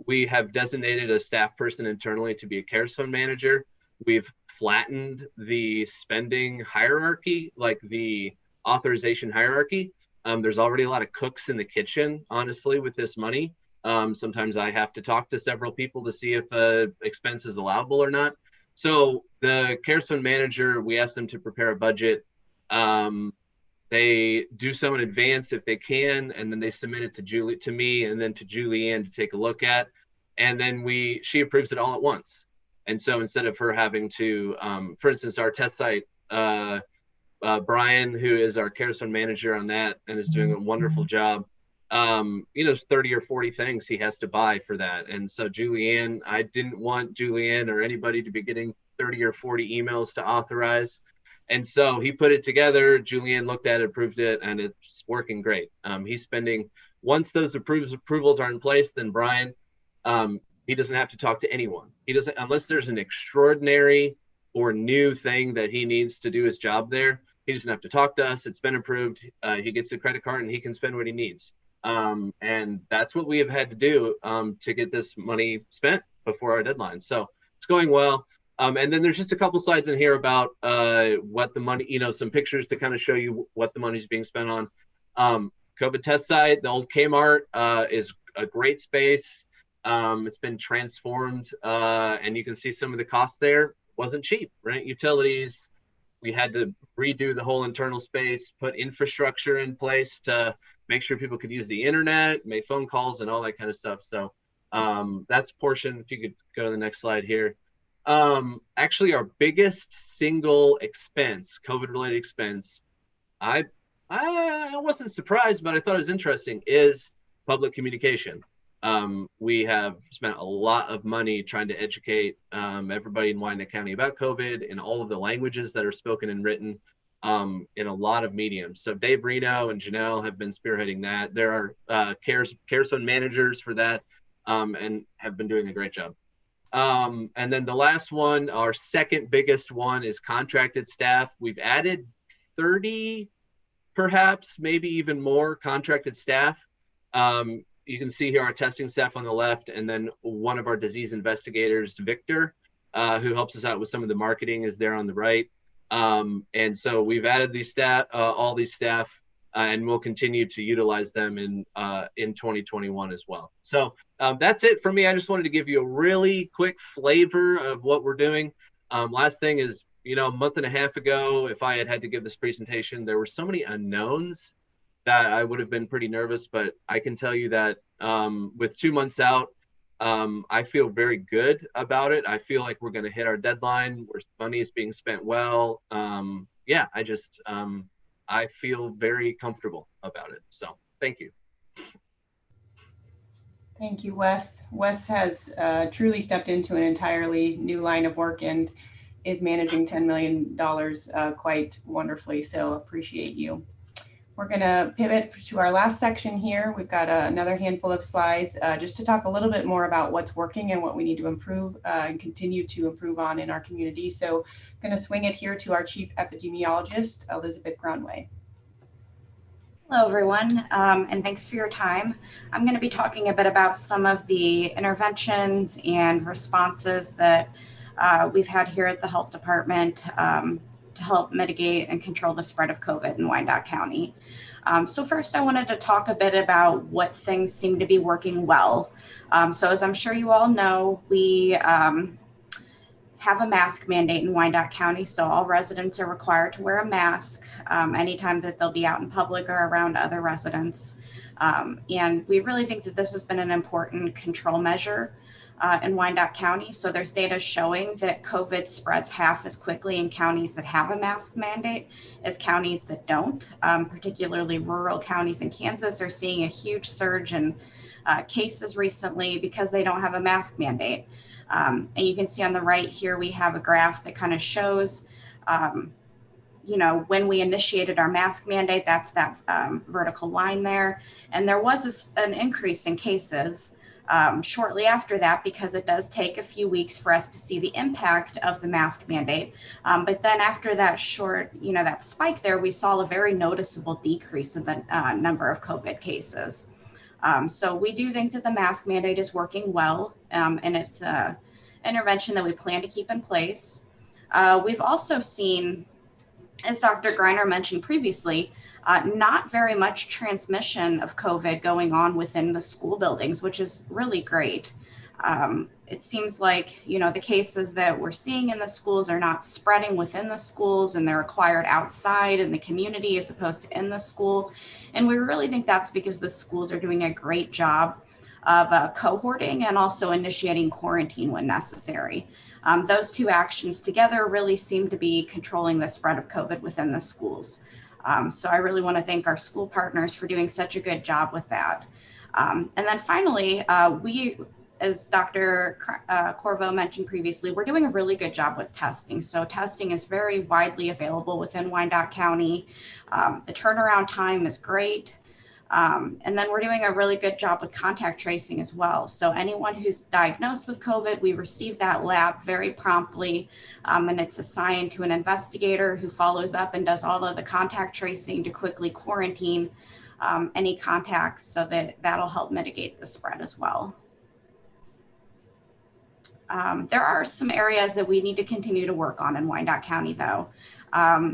we have designated a staff person internally to be a CARES Fund manager. We've flattened the spending hierarchy, like the authorization hierarchy. There's already a lot of cooks in the kitchen, honestly, with this money. Sometimes I have to talk to several people to see if expense is allowable or not. So the CARES Fund manager, we ask them to prepare a budget. They do so in advance if they can, and then they submit it to me and then to Julianne to take a look at. And then she approves it all at once. And so instead of her having to, for instance, our test site, Brian, who is our CARES Fund manager on that and is doing a wonderful job, there's 30 or 40 things he has to buy for that. And so Julianne, I didn't want Julianne or anybody to be getting 30 or 40 emails to authorize. And so he put it together, Julianne looked at it, approved it, and it's working great. He's spending, once those approvals are in place, then Brian, he doesn't have to talk to anyone. He doesn't, unless there's an extraordinary or new thing that he needs to do his job there, he doesn't have to talk to us. It's been approved. He gets the credit card and he can spend what he needs. And that's what we have had to do to get this money spent before our deadline. So it's going well. And then there's just a couple slides in here about what the money, some pictures to kind of show you what the money's being spent on. COVID test site, the old Kmart, is a great space. It's been transformed, and you can see some of the costs there. Wasn't cheap, right? Utilities, we had to redo the whole internal space, put infrastructure in place to make sure people could use the internet, make phone calls and all that kind of stuff. So that's a portion. If you could go to the next slide here. Actually, our biggest single expense, COVID-related expense, I wasn't surprised, but I thought it was interesting, is public communication. We have spent a lot of money trying to educate everybody in Wyandotte County about COVID in all of the languages that are spoken and written in a lot of mediums. So Dave Reno and Janelle have been spearheading that. There are CARES Fund managers for that and have been doing a great job. And then the last one, our second biggest one, is contracted staff. We've added 30, perhaps, maybe even more contracted staff. You can see here our testing staff on the left, and then one of our disease investigators, Victor, who helps us out with some of the marketing, is there on the right. And so we've added these staff, all these staff, and we'll continue to utilize them in 2021 as well. So that's it for me. I just wanted to give you a really quick flavor of what we're doing. Last thing is, a month and a half ago, if I had to give this presentation, there were so many unknowns that I would have been pretty nervous, but I can tell you that with 2 months out, I feel very good about it. I feel like we're going to hit our deadline, where money is being spent well. Yeah, I feel very comfortable about it. So thank you. Thank you, Wes. Wes has truly stepped into an entirely new line of work and is managing $10 million quite wonderfully. So appreciate you. We're going to pivot to our last section here. We've got another handful of slides just to talk a little bit more about what's working and what we need to improve and continue to improve on in our community. So I'm going to swing it here to our Chief Epidemiologist, Elizabeth Grounway. Hello, everyone, and thanks for your time. I'm going to be talking a bit about some of the interventions and responses that we've had here at the Health Department to help mitigate and control the spread of COVID in Wyandotte County. So first, I wanted to talk a bit about what things seem to be working well. So as I'm sure you all know, we have a mask mandate in Wyandotte County, so all residents are required to wear a mask anytime that they'll be out in public or around other residents. And we really think that this has been an important control measure in Wyandotte County. So there's data showing that COVID spreads half as quickly in counties that have a mask mandate as counties that don't. Particularly rural counties in Kansas are seeing a huge surge in cases recently because they don't have a mask mandate. And you can see on the right here, we have a graph that kind of shows, when we initiated our mask mandate, that's that vertical line there. And there was an increase in cases shortly after that, because it does take a few weeks for us to see the impact of the mask mandate. But then after that short, that spike there, we saw a very noticeable decrease in the number of COVID cases. So we do think that the mask mandate is working well, and it's an intervention that we plan to keep in place. We've also seen, as Dr. Greiner mentioned previously, not very much transmission of COVID going on within the school buildings, which is really great. It seems like, the cases that we're seeing in the schools are not spreading within the schools, and they're acquired outside in the community as opposed to in the school. And we really think that's because the schools are doing a great job of cohorting and also initiating quarantine when necessary. Those two actions together really seem to be controlling the spread of COVID within the schools. So I really want to thank our school partners for doing such a good job with that. And then finally, we, as Dr. Corvo mentioned previously, we're doing a really good job with testing. So testing is very widely available within Wyandotte County. The turnaround time is great. And then we're doing a really good job with contact tracing as well. So anyone who's diagnosed with COVID, we receive that lab very promptly, and it's assigned to an investigator who follows up and does all of the contact tracing to quickly quarantine any contacts, so that that'll help mitigate the spread as well. There are some areas that we need to continue to work on in Wyandotte County, though.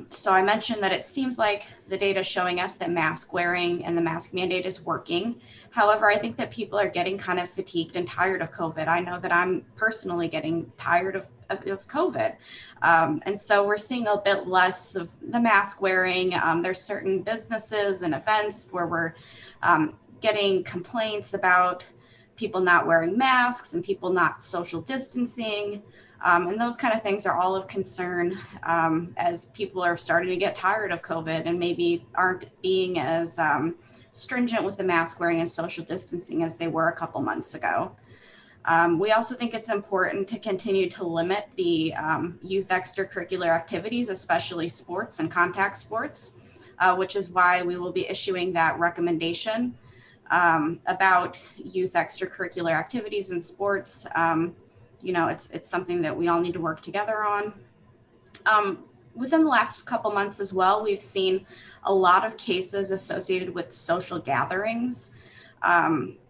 So I mentioned that it seems like the data is showing us that mask wearing and the mask mandate is working. However, I think that people are getting kind of fatigued and tired of COVID. I know that I'm personally getting tired of COVID. And so we're seeing a bit less of the mask wearing. There's certain businesses and events where we're getting complaints about people not wearing masks and people not social distancing. And those kind of things are all of concern as people are starting to get tired of COVID and maybe aren't being as stringent with the mask wearing and social distancing as they were a couple months ago. We also think it's important to continue to limit the youth extracurricular activities, especially sports and contact sports, which is why we will be issuing that recommendation about youth extracurricular activities and sports. You know, it's something that we all need to work together on. Within the last couple months as well, we've seen a lot of cases associated with social gatherings.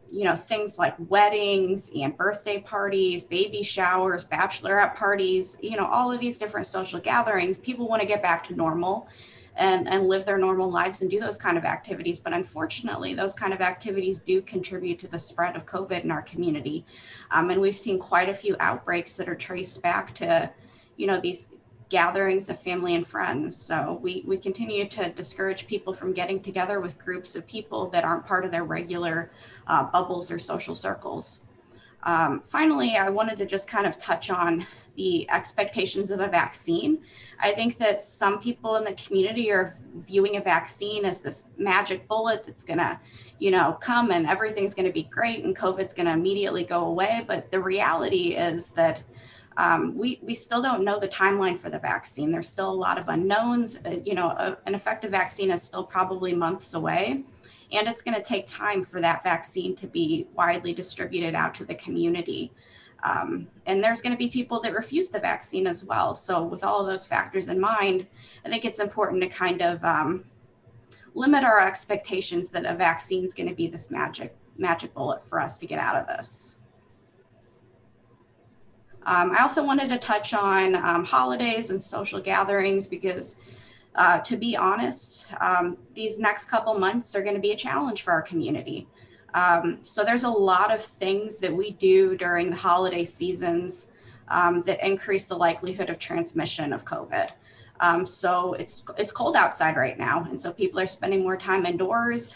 You know, things like weddings and birthday parties, baby showers, bachelorette parties, you know, all of these different social gatherings. People want to get back to normal and live their normal lives and do those kind of activities. But unfortunately, those kind of activities do contribute to the spread of COVID in our community. And we've seen quite a few outbreaks that are traced back to, you know, these gatherings of family and friends. So we continue to discourage people from getting together with groups of people that aren't part of their regular bubbles or social circles. Finally, I wanted to just kind of touch on the expectations of a vaccine. I think that some people in the community are viewing a vaccine as this magic bullet that's gonna, you know, come and everything's gonna be great and COVID's gonna immediately go away. But the reality is that we still don't know the timeline for the vaccine. There's still a lot of unknowns. You know, an effective vaccine is still probably months away. And it's going to take time for that vaccine to be widely distributed out to the community. And there's going to be people that refuse the vaccine as well. So with all of those factors in mind, I think it's important to kind of limit our expectations that a vaccine is going to be this magic bullet for us to get out of this. I also wanted to touch on holidays and social gatherings because to be honest, these next couple months are going to be a challenge for our community. So there's a lot of things that we do during the holiday seasons that increase the likelihood of transmission of COVID. So it's cold outside right now. And so people are spending more time indoors,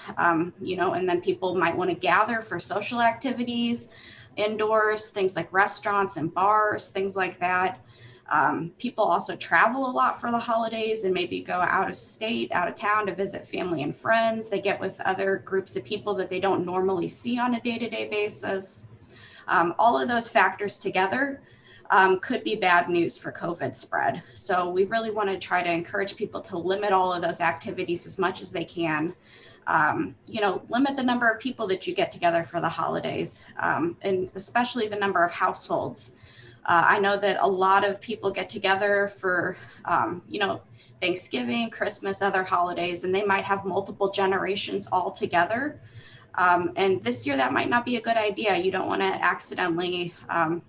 you know, and then people might want to gather for social activities indoors, things like restaurants and bars, things like that. People also travel a lot for the holidays and maybe go out of state, out of town to visit family and friends. They get with other groups of people that they don't normally see on a day-to-day basis. All of those factors together could be bad news for COVID spread. So we really want to try to encourage people to limit all of those activities as much as they can. You know, limit the number of people that you get together for the holidays, and especially the number of households. I know that a lot of people get together for, you know, Thanksgiving, Christmas, other holidays, and they might have multiple generations all together. And this year that might not be a good idea. You don't want to accidentally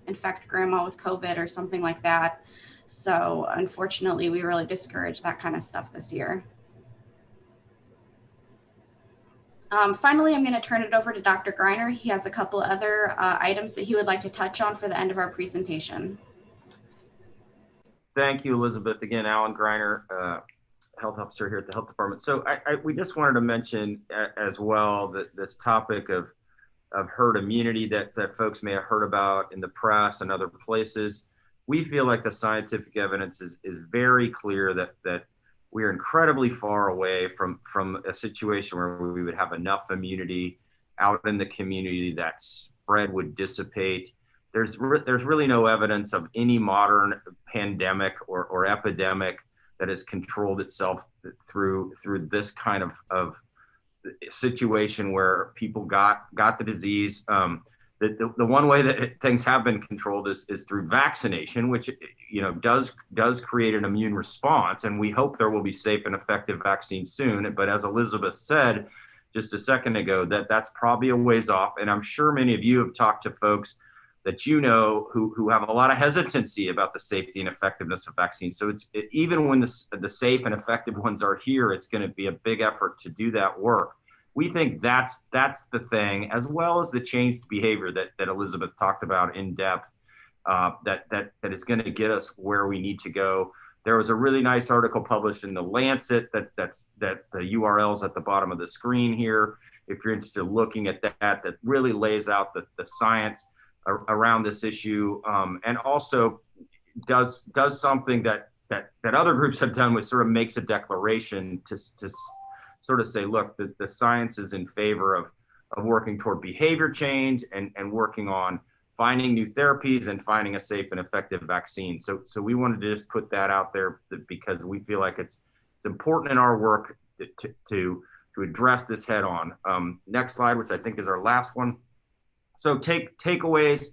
infect grandma with COVID or something like that. So unfortunately, we really discourage that kind of stuff this year. Finally, I'm going to turn it over to Dr. Greiner. He has a couple other items that he would like to touch on for the end of our presentation. Thank you, Elizabeth. Again, Alan Greiner, health officer here at the health department. So we just wanted to mention as well that this topic of herd immunity that folks may have heard about in the press and other places. We feel like the scientific evidence is very clear that we are incredibly far away from a situation where we would have enough immunity out in the community that spread would dissipate. There's really no evidence of any modern pandemic or epidemic that has controlled itself through this kind of situation where people got the disease. The one way that things have been controlled is through vaccination, which, you know, does create an immune response, and we hope there will be safe and effective vaccines soon. But as Elizabeth said just a second ago, that's probably a ways off. And I'm sure many of you have talked to folks that who have a lot of hesitancy about the safety and effectiveness of vaccines. So even when the safe and effective ones are here, it's going to be a big effort to do that work. We think that's the thing, as well as the changed behavior that Elizabeth talked about in depth, that is going to get us where we need to go. There was a really nice article published in the Lancet that the URL's at the bottom of the screen here. If you're interested in looking at that really lays out the science around this issue, and also does something that other groups have done, which sort of makes a declaration to sort of say, look, the science is in favor of working toward behavior change and working on finding new therapies and finding a safe and effective vaccine. So we wanted to just put that out there because we feel like it's important in our work to address this head on. Next slide, which I think is our last one. So takeaways.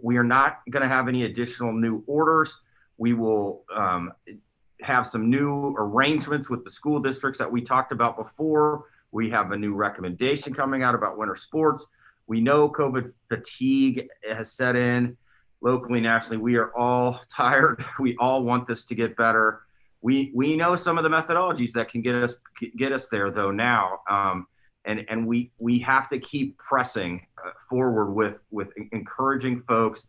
We are not going to have any additional new orders. We will have some new arrangements with the school districts that we talked about before. We have a new recommendation coming out about winter sports. We know COVID fatigue has set in locally, nationally. We are all tired. We all want this to get better. We know some of the methodologies that can get us there though now. And we have to keep pressing forward with encouraging folks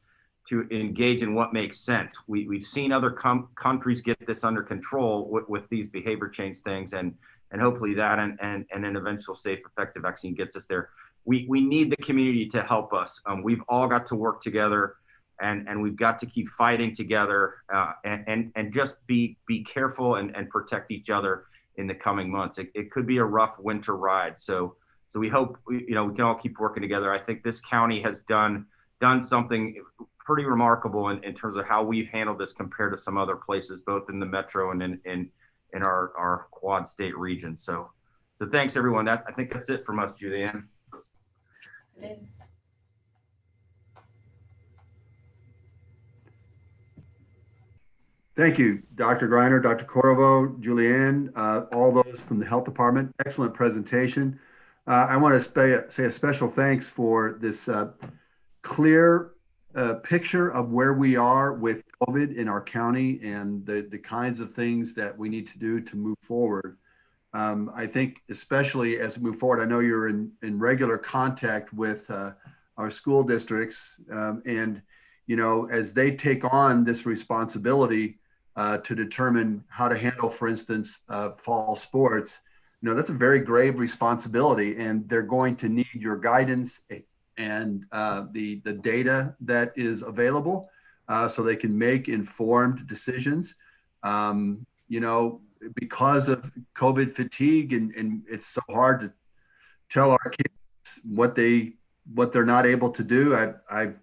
to engage in what makes sense. We've seen other countries get this under control with these behavior change things, and hopefully that and an eventual safe, effective vaccine gets us there. We need the community to help us. We've all got to work together, and we've got to keep fighting together, and just be careful and protect each other in the coming months. It could be a rough winter ride. So we hope we can all keep working together. I think this county has done something pretty remarkable in terms of how we've handled this compared to some other places, both in the metro and in our quad state region. So thanks everyone. I think that's it from us, Julianne. It is. Thank you, Dr. Greiner, Dr. Corvo, Julianne, all those from the health department. Excellent presentation. I want to say a special thanks for this clear picture of where we are with COVID in our county and the kinds of things that we need to do to move forward. I think especially as we move forward, I know you're in regular contact with our school districts, and as they take on this responsibility to determine how to handle, for instance, fall sports, that's a very grave responsibility, and they're going to need your guidance and the data that is available so they can make informed decisions. Because of COVID fatigue, and it's so hard to tell our kids what they're not able to do. I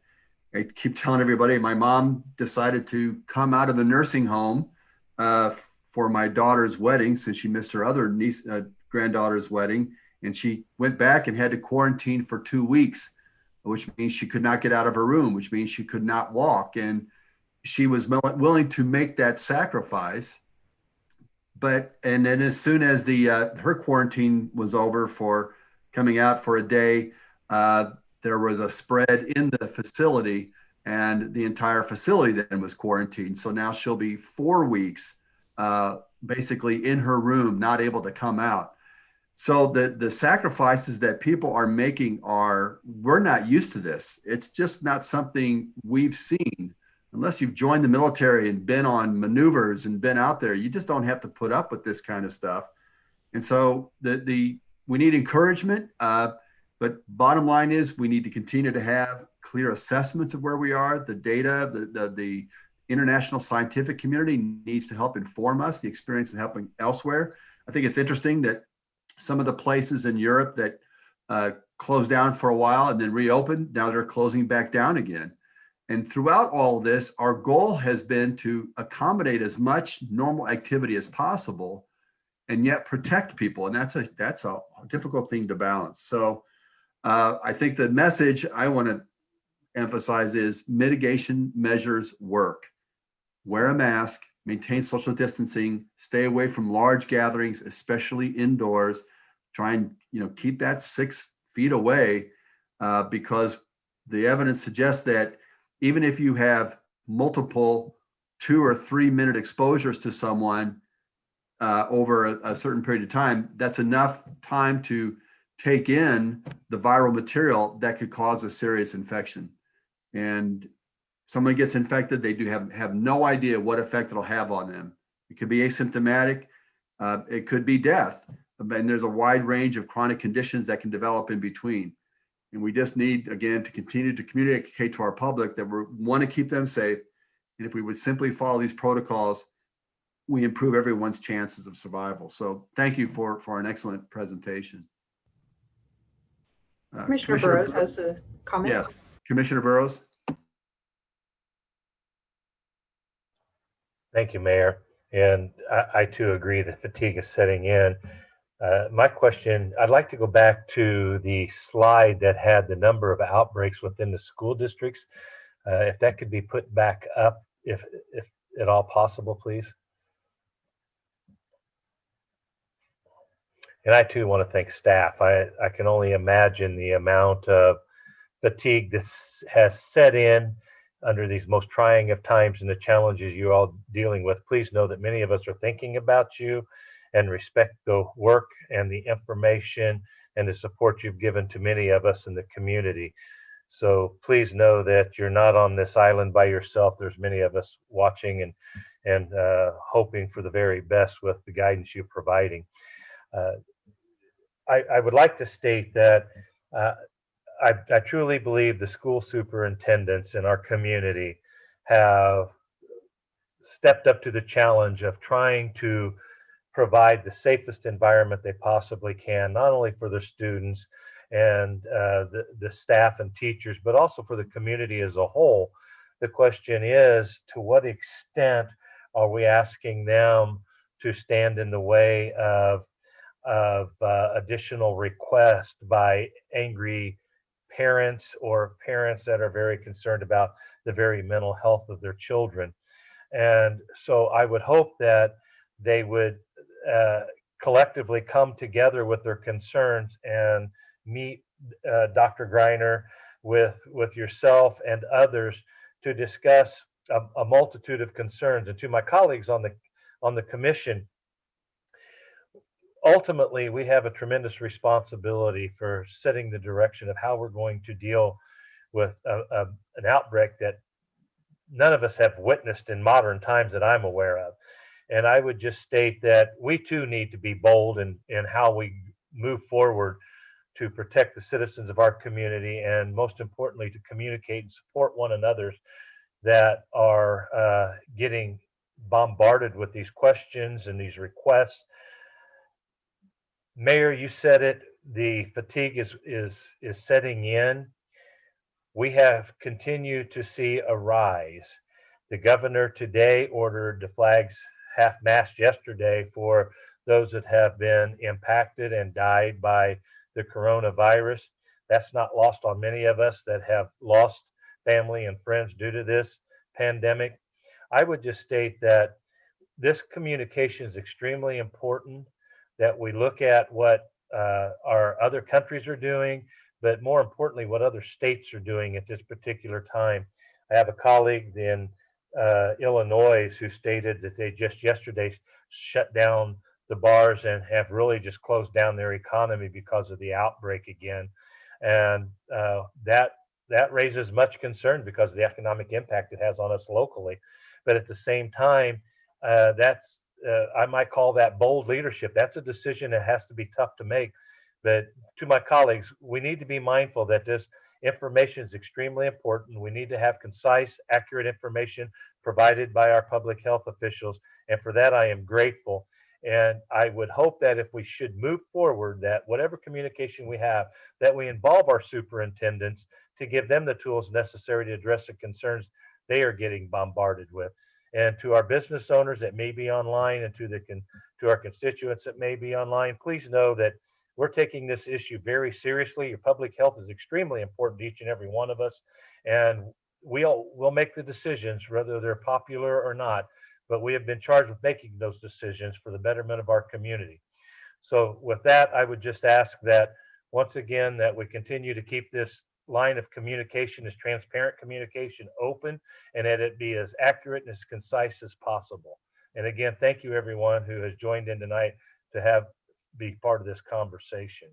keep telling everybody, my mom decided to come out of the nursing home for my daughter's wedding, since she missed her other granddaughter's wedding, and she went back and had to quarantine for 2 weeks, which means she could not get out of her room, which means she could not walk, and she was willing to make that sacrifice. And then as soon as her quarantine was over for coming out for a day, there was a spread in the facility, and the entire facility then was quarantined. So now she'll be 4 weeks basically in her room, not able to come out. So the sacrifices that people are making we're not used to this. It's just not something we've seen. Unless you've joined the military and been on maneuvers and been out there, you just don't have to put up with this kind of stuff. And so we need encouragement, but bottom line is we need to continue to have clear assessments of where we are. The data, the international scientific community needs to help inform us, the experience of helping elsewhere. I think it's interesting that some of the places in Europe that closed down for a while and then reopened, now they're closing back down again. And throughout all of this, our goal has been to accommodate as much normal activity as possible and yet protect people. And that's a difficult thing to balance. So I think the message I want to emphasize is mitigation measures work. Wear a mask, maintain social distancing, stay away from large gatherings, especially indoors. Try and keep that 6 feet away because the evidence suggests that even if you have multiple 2 or 3 minute exposures to someone over a certain period of time, that's enough time to take in the viral material that could cause a serious infection. And someone gets infected, they do have no idea what effect it'll have on them. It could be asymptomatic, it could be death, and there's a wide range of chronic conditions that can develop in between. And we just need, again, to continue to communicate to our public that we want to keep them safe. And if we would simply follow these protocols, we improve everyone's chances of survival. So thank you for an excellent presentation. Commissioner Burrows has a comment. Yes, Commissioner Burrows. Thank you, Mayor. And I too agree that fatigue is setting in. My question, I'd like to go back to the slide that had the number of outbreaks within the school districts. If that could be put back up, if at all possible, please. And I too want to thank staff. I can only imagine the amount of fatigue that has set in under these most trying of times and the challenges you're all dealing with. Please know that many of us are thinking about you and respect the work and the information and the support you've given to many of us in the community. So please know that you're not on this island by yourself. There's many of us watching and hoping for the very best with the guidance you're providing. I would like to state that I truly believe the school superintendents in our community have stepped up to the challenge of trying to provide the safest environment they possibly can, not only for their students and the staff and teachers, but also for the community as a whole. The question is, to what extent are we asking them to stand in the way of additional requests by angry parents or parents that are very concerned about the very mental health of their children? And so I would hope that they would collectively come together with their concerns and meet Dr. Greiner with yourself and others to discuss a multitude of concerns. And to my colleagues on the commission, ultimately, we have a tremendous responsibility for setting the direction of how we're going to deal with an outbreak that none of us have witnessed in modern times that I'm aware of. And I would just state that we too need to be bold in how we move forward to protect the citizens of our community, and most importantly, to communicate and support one another that are getting bombarded with these questions and these requests. Mayor, you said it, the fatigue is setting in. We have continued to see a rise. The governor today ordered the flags half-mast yesterday for those that have been impacted and died by the coronavirus. That's not lost on many of us that have lost family and friends due to this pandemic. I would just state that this communication is extremely important, that we look at what our other countries are doing, but more importantly, what other states are doing at this particular time. I have a colleague in Illinois who stated that they just yesterday shut down the bars and have really just closed down their economy because of the outbreak again. And that raises much concern because of the economic impact it has on us locally. But at the same time, I might call that bold leadership. That's a decision that has to be tough to make. But to my colleagues, we need to be mindful that this information is extremely important. We need to have concise, accurate information provided by our public health officials. And for that, I am grateful. And I would hope that if we should move forward, that whatever communication we have, that we involve our superintendents to give them the tools necessary to address the concerns they are getting bombarded with. And to our business owners that may be online, and to our constituents that may be online, please know that we're taking this issue very seriously. Your public health is extremely important to each and every one of us. And we'll make the decisions, whether they're popular or not, but we have been charged with making those decisions for the betterment of our community. So with that, I would just ask that once again, that we continue to keep this line of communication is transparent communication, open, and that it be as accurate and as concise as possible. And again, thank you everyone who has joined in tonight to be part of this conversation.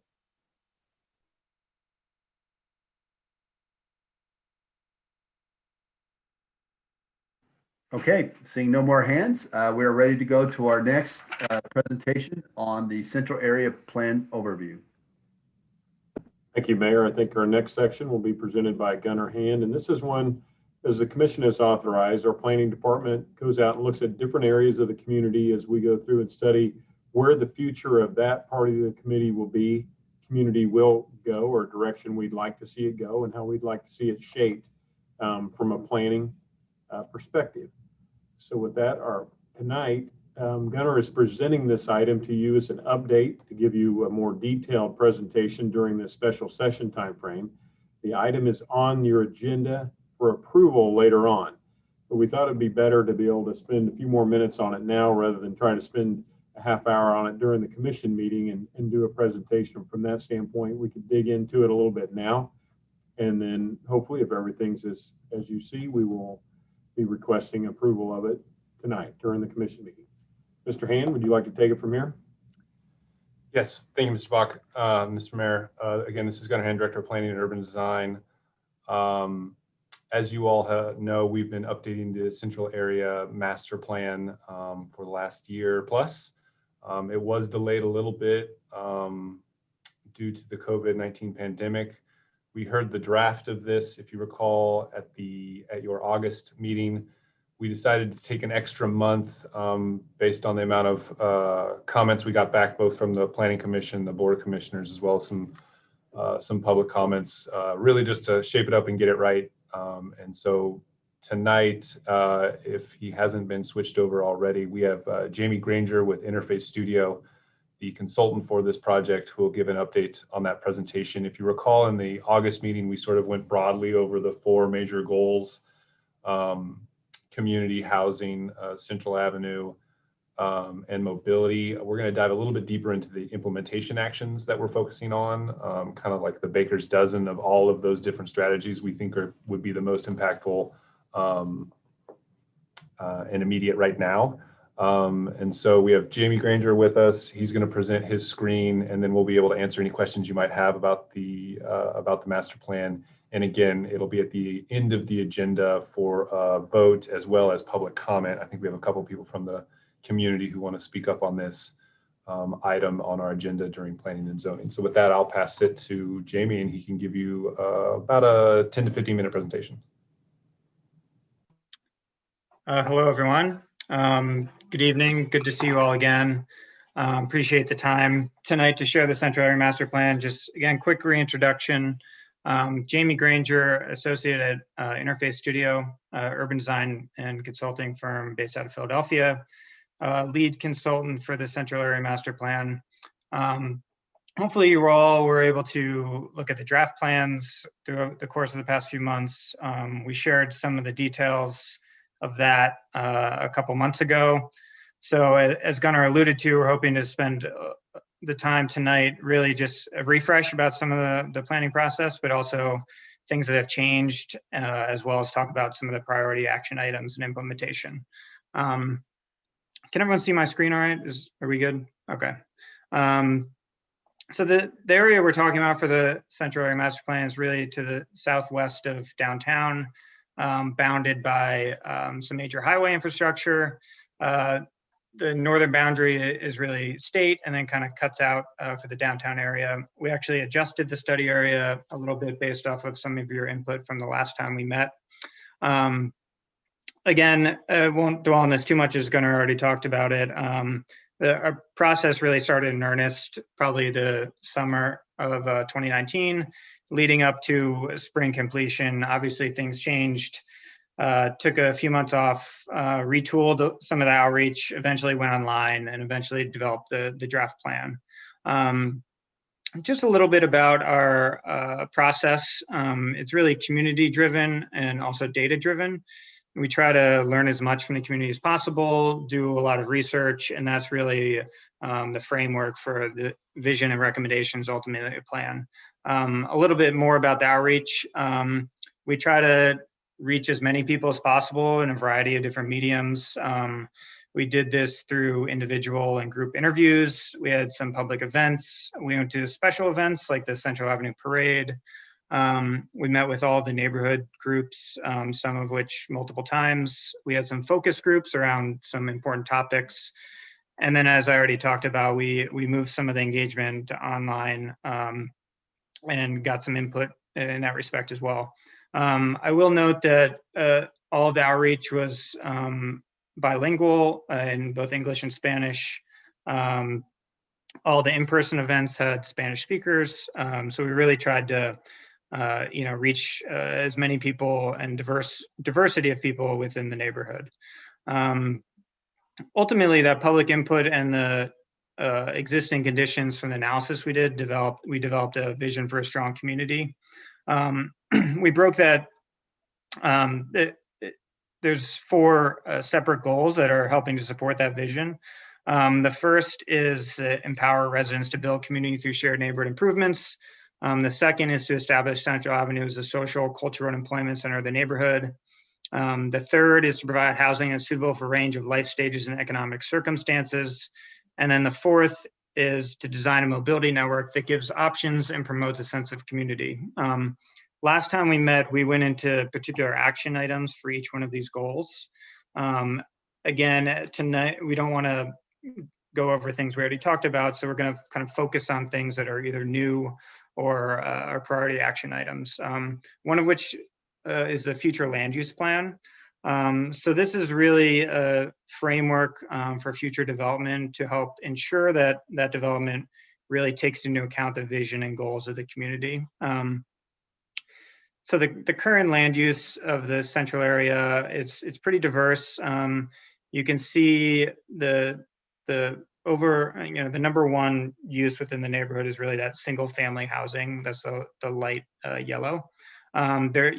Okay, seeing no more hands, we are ready to go to our next presentation on the Central Area Plan Overview. Thank you, Mayor. I think our next section will be presented by Gunnar Hand, and this is one, as the commission has authorized, our planning department goes out and looks at different areas of the community as we go through and study where the future of that part of the community will go, or direction we'd like to see it go, and how we'd like to see it shaped from a planning perspective. So with that, tonight, Gunnar is presenting this item to you as an update to give you a more detailed presentation during this special session timeframe. The item is on your agenda for approval later on, but we thought it'd be better to be able to spend a few more minutes on it now rather than try to spend a half hour on it during the commission meeting and do a presentation. From that standpoint, we could dig into it a little bit now, and then hopefully if everything's as you see, we will be requesting approval of it tonight during the commission meeting. Mr. Hand, would you like to take it from here? Yes, thank you, Mr. Bach. Mr. Mayor, again, this is Gunnar Hand, Director of Planning and Urban Design. As you all know, we've been updating the Central Area Master Plan for the last year plus. It was delayed a little bit due to the COVID-19 pandemic. We heard the draft of this, if you recall, at your August meeting. We decided to take an extra month based on the amount of comments we got back, both from the Planning Commission, the Board of Commissioners, as well as some public comments, really just to shape it up and get it right. And so tonight, if he hasn't been switched over already, we have Jamie Granger with Interface Studio, the consultant for this project, who will give an update on that presentation. If you recall, in the August meeting, we sort of went broadly over the 4 major goals: community, housing, Central Avenue, and mobility. We're going to dive a little bit deeper into the implementation actions that we're focusing on, kind of like the baker's dozen of all of those different strategies we think would be the most impactful and immediate right now. And so we have Jamie Granger with us. He's going to present his screen, and then we'll be able to answer any questions you might have about the master plan. And again, it'll be at the end of the agenda for a vote as well as public comment. I think we have a couple people from the community who want to speak up on this item on our agenda during planning and zoning. So with that, I'll pass it to Jamie, and he can give you about a 10 to 15 minute presentation. Hello, everyone. Good evening. Good to see you all again. Appreciate the time tonight to share the Central Area Master Plan. Just again, quick reintroduction. Jamie Granger, associate at Interface Studio, urban design and consulting firm based out of Philadelphia, lead consultant for the Central Area Master Plan. Hopefully you all were able to look at the draft plans through the course of the past few months. We shared some of the details of that a couple months ago. So as Gunnar alluded to, we're hoping to spend the time tonight really just a refresh about some of the planning process, but also things that have changed, as well as talk about some of the priority action items and implementation. Can everyone see my screen all right? Are we good? Okay. So the area we're talking about for the Central Area Master Plan is really to the southwest of downtown, bounded by some major highway infrastructure. The northern boundary is really state, and then kind of cuts out for the downtown area. We actually adjusted the study area a little bit based off of some of your input from the last time we met. Again, I won't dwell on this too much, as Gunnar already talked about it. Our process really started in earnest probably the summer of 2019, leading up to spring completion. Obviously, things changed. Took a few months off, retooled some of the outreach, eventually went online, and eventually developed the draft plan. Just a little bit about our process. It's really community driven and also data driven. We try to learn as much from the community as possible, do a lot of research, and that's really the framework for the vision and recommendations, ultimately a plan. A little bit more about the outreach. We try to reach as many people as possible in a variety of different mediums. We did this through individual and group interviews. We had some public events. We went to special events like the Central Avenue Parade. We met with all the neighborhood groups, some of which multiple times. We had some focus groups around some important topics. And then, as I already talked about, we moved some of the engagement to online and got some input in that respect as well. I will note that all of the outreach was bilingual in both English and Spanish. All the in-person events had Spanish speakers. So we really tried to reach as many people and diversity of people within the neighborhood. Ultimately, that public input and the existing conditions from the analysis we did, we developed a vision for a strong community. We broke that. There's 4 separate goals that are helping to support that vision. The first is empower residents to build community through shared neighborhood improvements. The second is to establish Central Avenue as a social, cultural, and employment center of the neighborhood. The third is to provide housing that's suitable for a range of life stages and economic circumstances. And then the fourth is to design a mobility network that gives options and promotes a sense of community. Last time we met, we went into particular action items for each one of these goals. Again, tonight, we don't want to go over things we already talked about, so we're going to kind of focus on things that are either new or are priority action items. One of which is the future land use plan. So this is really a framework for future development to help ensure that that development really takes into account the vision and goals of the community. So the current land use of the central area, it's pretty diverse. You can see the number one use within the neighborhood is really that single family housing. That's the light yellow. There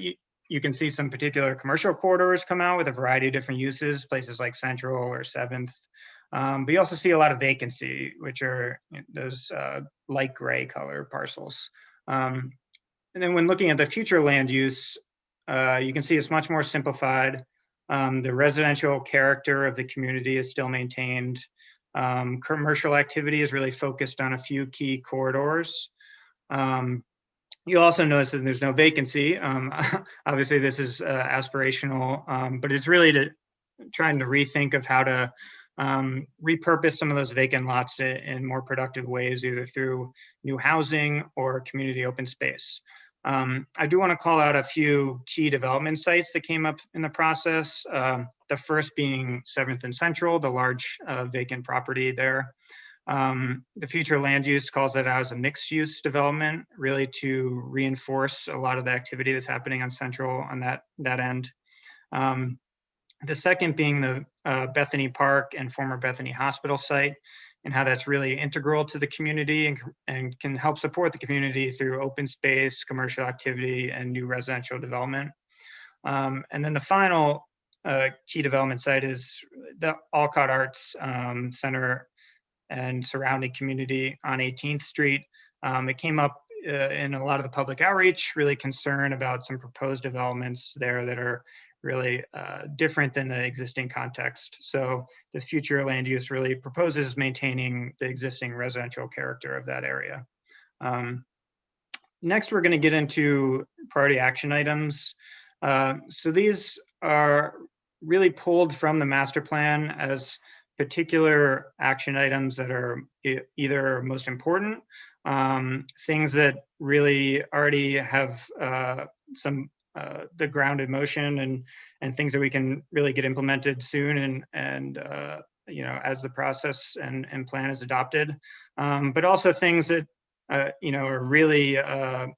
you can see some particular commercial corridors come out with a variety of different uses, places like Central or 7th. But you also see a lot of vacancy, which are those light gray color parcels. And then when looking at the future land use, you can see it's much more simplified. The residential character of the community is still maintained. Commercial activity is really focused on a few key corridors. You'll also notice that there's no vacancy. Obviously, this is aspirational, but it's really trying to rethink of how to repurpose some of those vacant lots in more productive ways, either through new housing or community open space. I do want to call out a few key development sites that came up in the process. The first being 7th and Central, the large vacant property there. The future land use calls it out as a mixed use development, really to reinforce a lot of the activity that's happening on Central on that end. The second being the Bethany Park and former Bethany Hospital site, and how that's really integral to the community and can help support the community through open space, commercial activity, and new residential development. And then the final key development site is the Alcott Arts Center and surrounding community on 18th Street. It came up in a lot of the public outreach, really concerned about some proposed developments there that are really different than the existing context. So this future land use really proposes maintaining the existing residential character of that area. Next, we're going to get into priority action items. So these are really pulled from the master plan as particular action items that are either most important, things that really already have the ground in motion and things that we can really get implemented soon and as the process and plan is adopted, but also things that are really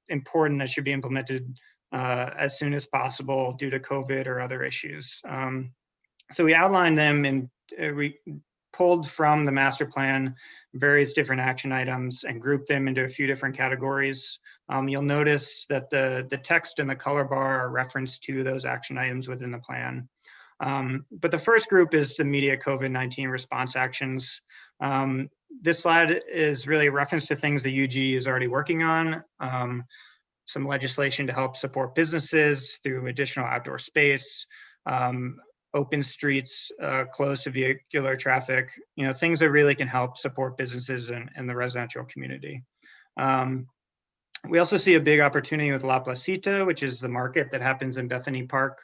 important that should be implemented as soon as possible due to COVID or other issues. So we outlined them in pulled from the master plan various different action items and grouped them into a few different categories. You'll notice that the text and the color bar are referenced to those action items within the plan. But the first group is the immediate COVID-19 response actions. This slide is really a reference to things the UG is already working on. Some legislation to help support businesses through additional outdoor space, open streets, closed to vehicular traffic, things that really can help support businesses and the residential community. We also see a big opportunity with La Placita, which is the market that happens in Bethany Park,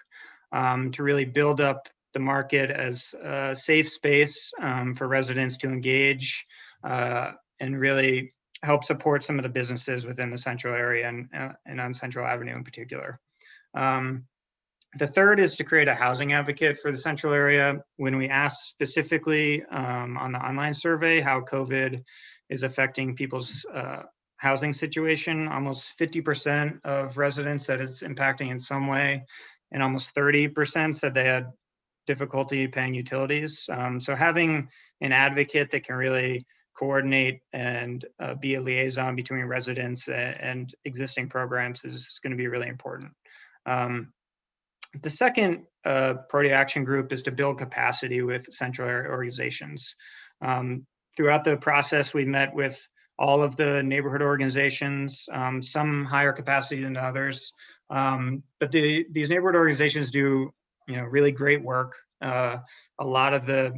to really build up the market as a safe space for residents to engage and really help support some of the businesses within the central area and on Central Avenue in particular. The third is to create a housing advocate for the central area. When we asked specifically on the online survey how COVID is affecting people's housing situation, almost 50% of residents said it's impacting in some way, and almost 30% said they had difficulty paying utilities. So having an advocate that can really coordinate and be a liaison between residents and existing programs is going to be really important. The second priority action group is to build capacity with central area organizations. Throughout the process, we met with all of the neighborhood organizations, some higher capacity than others. But these neighborhood organizations do really great work. A lot of the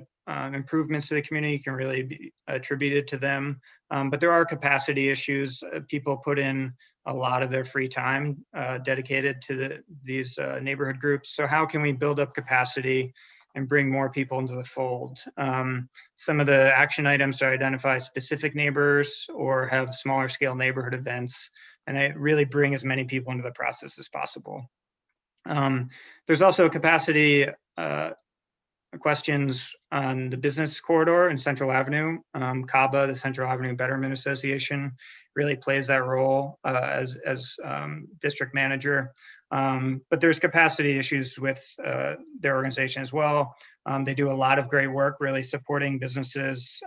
improvements to the community can really be attributed to them. But there are capacity issues. People put in a lot of their free time dedicated to these neighborhood groups. So how can we build up capacity and bring more people into the fold? Some of the action items are identify specific neighbors or have smaller scale neighborhood events, and really bring as many people into the process as possible. There's also capacity questions on the business corridor in Central Avenue. CABA, the Central Avenue Betterment Association, really plays that role as district manager. But there's capacity issues with their organization as well. They do a lot of great work really supporting businesses,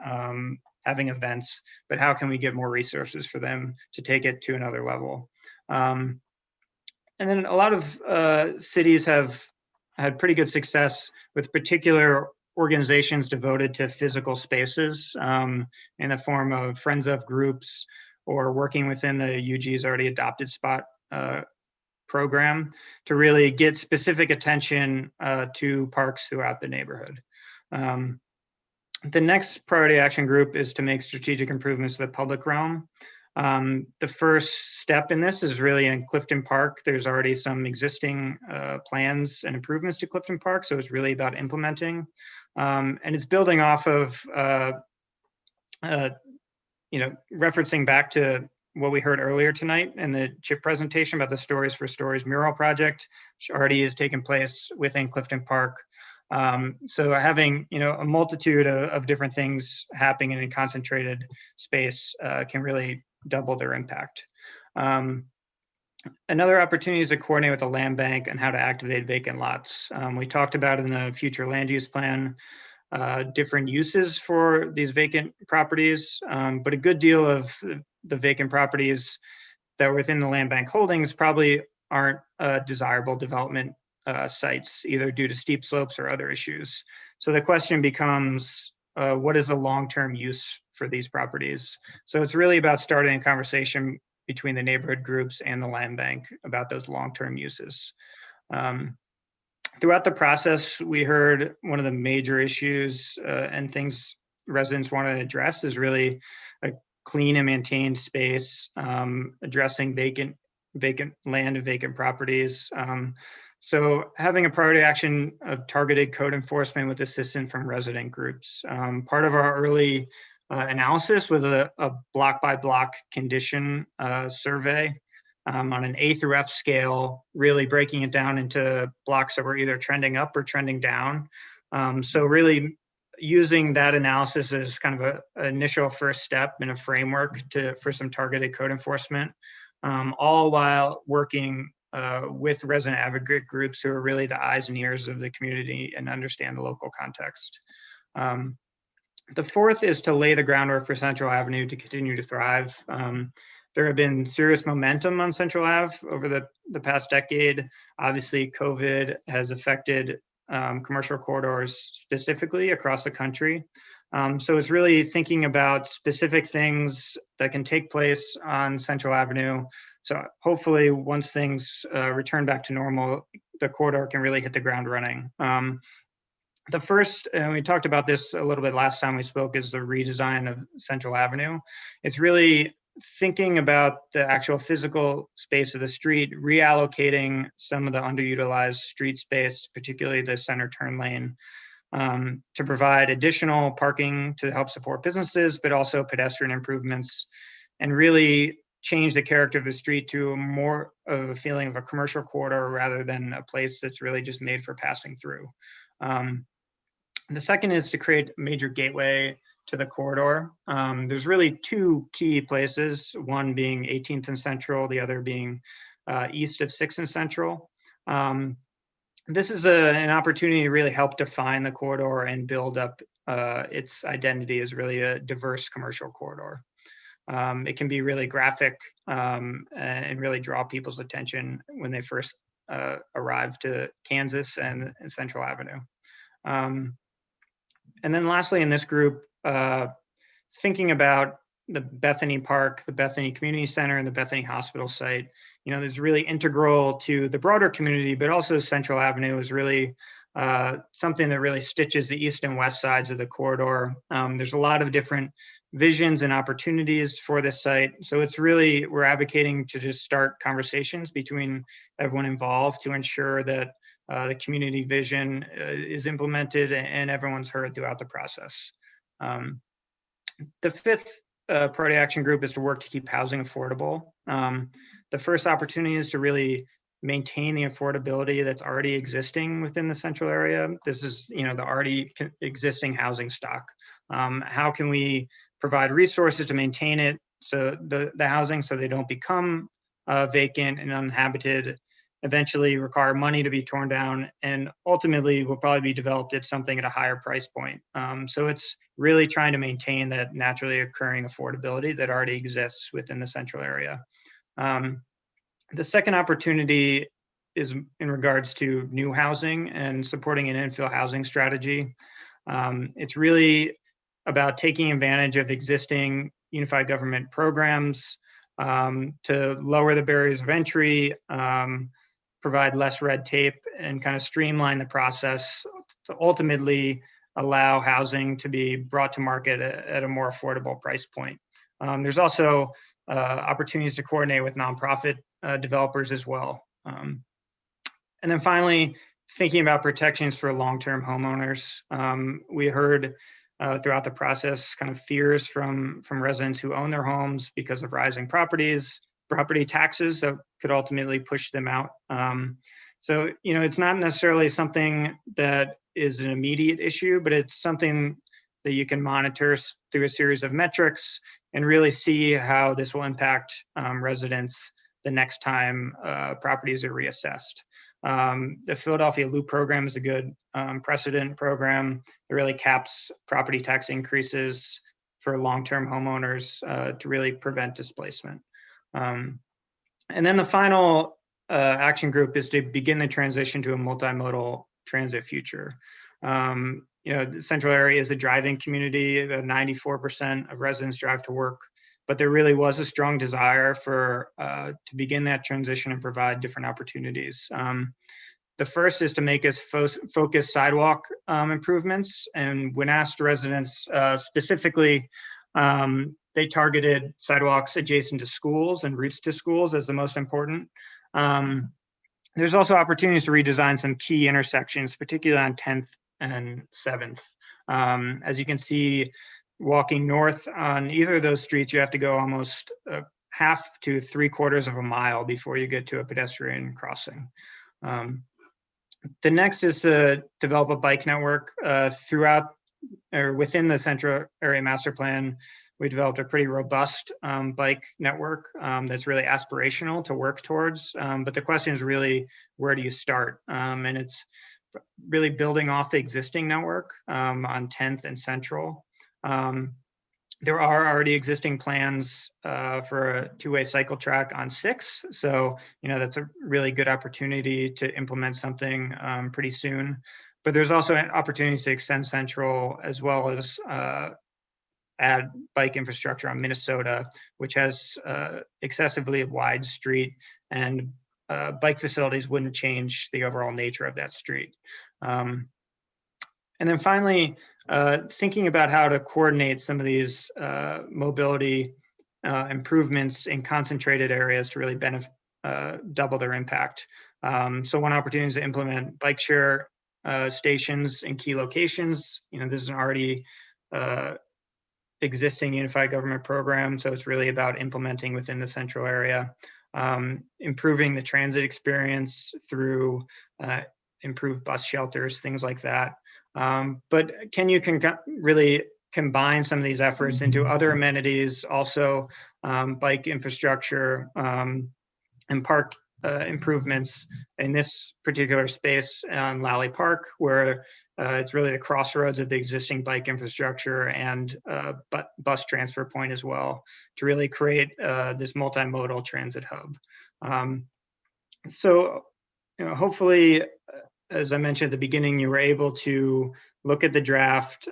having events, but how can we get more resources for them to take it to another level? And then a lot of cities have had pretty good success with particular organizations devoted to physical spaces in the form of friends of groups or working within the UG's already adopted spot program to really get specific attention to parks throughout the neighborhood. The next priority action group is to make strategic improvements to the public realm. The first step in this is really in Clifton Park. There's already some existing plans and improvements to Clifton Park, so it's really about implementing. And it's building off of, referencing back to what we heard earlier tonight in the CHIP presentation about the Stories for Stories mural project, which already has taken place within Clifton Park. So having a multitude of different things happening in a concentrated space can really double their impact. Another opportunity is to coordinate with the land bank and how to activate vacant lots. We talked about in the future land use plan different uses for these vacant properties, but a good deal of the vacant properties that are within the land bank holdings probably aren't desirable development sites, either due to steep slopes or other issues. So the question becomes, what is the long-term use for these properties? So it's really about starting a conversation between the neighborhood groups and the land bank about those long-term uses. Throughout the process, we heard one of the major issues and things residents want to address is really a clean and maintained space, addressing vacant land and vacant properties. So having a priority action of targeted code enforcement with assistance from resident groups. Part of our early analysis was a block by block condition survey on an A through F scale, really breaking it down into blocks that were either trending up or trending down. So really using that analysis as kind of an initial first step in a framework for some targeted code enforcement, all while working with resident advocate groups who are really the eyes and ears of the community and understand the local context. The fourth is to lay the groundwork for Central Avenue to continue to thrive. There have been serious momentum on Central Ave over the past decade. Obviously, COVID has affected commercial corridors specifically across the country. So it's really thinking about specific things that can take place on Central Avenue. So hopefully once things return back to normal, the corridor can really hit the ground running. The first, and we talked about this a little bit last time we spoke, is the redesign of Central Avenue. It's really thinking about the actual physical space of the street, reallocating some of the underutilized street space, particularly the center turn lane, to provide additional parking to help support businesses, but also pedestrian improvements, and really change the character of the street to more of a feeling of a commercial corridor rather than a place that's really just made for passing through. The second is to create a major gateway to the corridor. There's really two key places, one being 18th and Central, the other being east of 6th and Central. This is an opportunity to really help define the corridor and build up its identity as really a diverse commercial corridor. It can be really graphic and really draw people's attention when they first arrive to Kansas and Central Avenue. And then lastly, in this group, thinking about the Bethany Park, the Bethany Community Center, and the Bethany Hospital site, you know, is really integral to the broader community, but also Central Avenue is really something that really stitches the east and west sides of the corridor. There's a lot of different visions and opportunities for this site. So it's really, we're advocating to just start conversations between everyone involved to ensure that the community vision is implemented and everyone's heard throughout the process. The fifth priority action group is to work to keep housing affordable. The first opportunity is to really maintain the affordability that's already existing within the central area. This is, you know, the already existing housing stock. How can we provide resources to maintain it, so the housing, so they don't become vacant and uninhabited, eventually require money to be torn down, and ultimately will probably be developed at something at a higher price point. So it's really trying to maintain that naturally occurring affordability that already exists within the central area. The second opportunity is in regards to new housing and supporting an infill housing strategy. It's really about taking advantage of existing unified government programs to lower the barriers of entry, provide less red tape, and kind of streamline the process to ultimately allow housing to be brought to market at a more affordable price point. There's also opportunities to coordinate with nonprofit developers as well. And then finally, thinking about protections for long-term homeowners. We heard throughout the process kind of fears from residents who own their homes because of rising property taxes that could ultimately push them out. So, you know, it's not necessarily something that is an immediate issue, but it's something that you can monitor through a series of metrics and really see how this will impact residents the next time properties are reassessed. The Philadelphia Loop program is a good precedent program. It really caps property tax increases for long-term homeowners to really prevent displacement. And then the final action group is to begin the transition to a multimodal transit future. You know, the central area is a driving community. 94% of residents drive to work, but there really was a strong desire for to begin that transition and provide different opportunities. The first is to make us focus sidewalk improvements. And when asked residents specifically, they targeted sidewalks adjacent to schools and routes to schools as the most important. There's also opportunities to redesign some key intersections, particularly on 10th and 7th. As you can see, walking north on either of those streets, you have to go almost half to 3/4 of a mile before you get to a pedestrian crossing. The next is to develop a bike network throughout or within the Central Area Master Plan. We developed a pretty robust bike network that's really aspirational to work towards. But the question is really, where do you start? And it's really building off the existing network on 10th and Central. There are already existing plans for a two-way cycle track on 6. So, that's a really good opportunity to implement something pretty soon. But there's also opportunities to extend Central as well as add bike infrastructure on Minnesota, which has excessively wide street, and bike facilities wouldn't change the overall nature of that street. And then finally, thinking about how to coordinate some of these mobility improvements in concentrated areas to really double their impact. So one opportunity is to implement bike share stations in key locations. This is an already existing unified government program, so it's really about implementing within the central area. Improving the transit experience through improved bus shelters, things like that. But can you really combine some of these efforts into other amenities, also bike infrastructure and park improvements in this particular space on Lally Park, where it's really the crossroads of the existing bike infrastructure and bus transfer point as well, to really create this multimodal transit hub. So, hopefully, as I mentioned at the beginning, you were able to look at the draft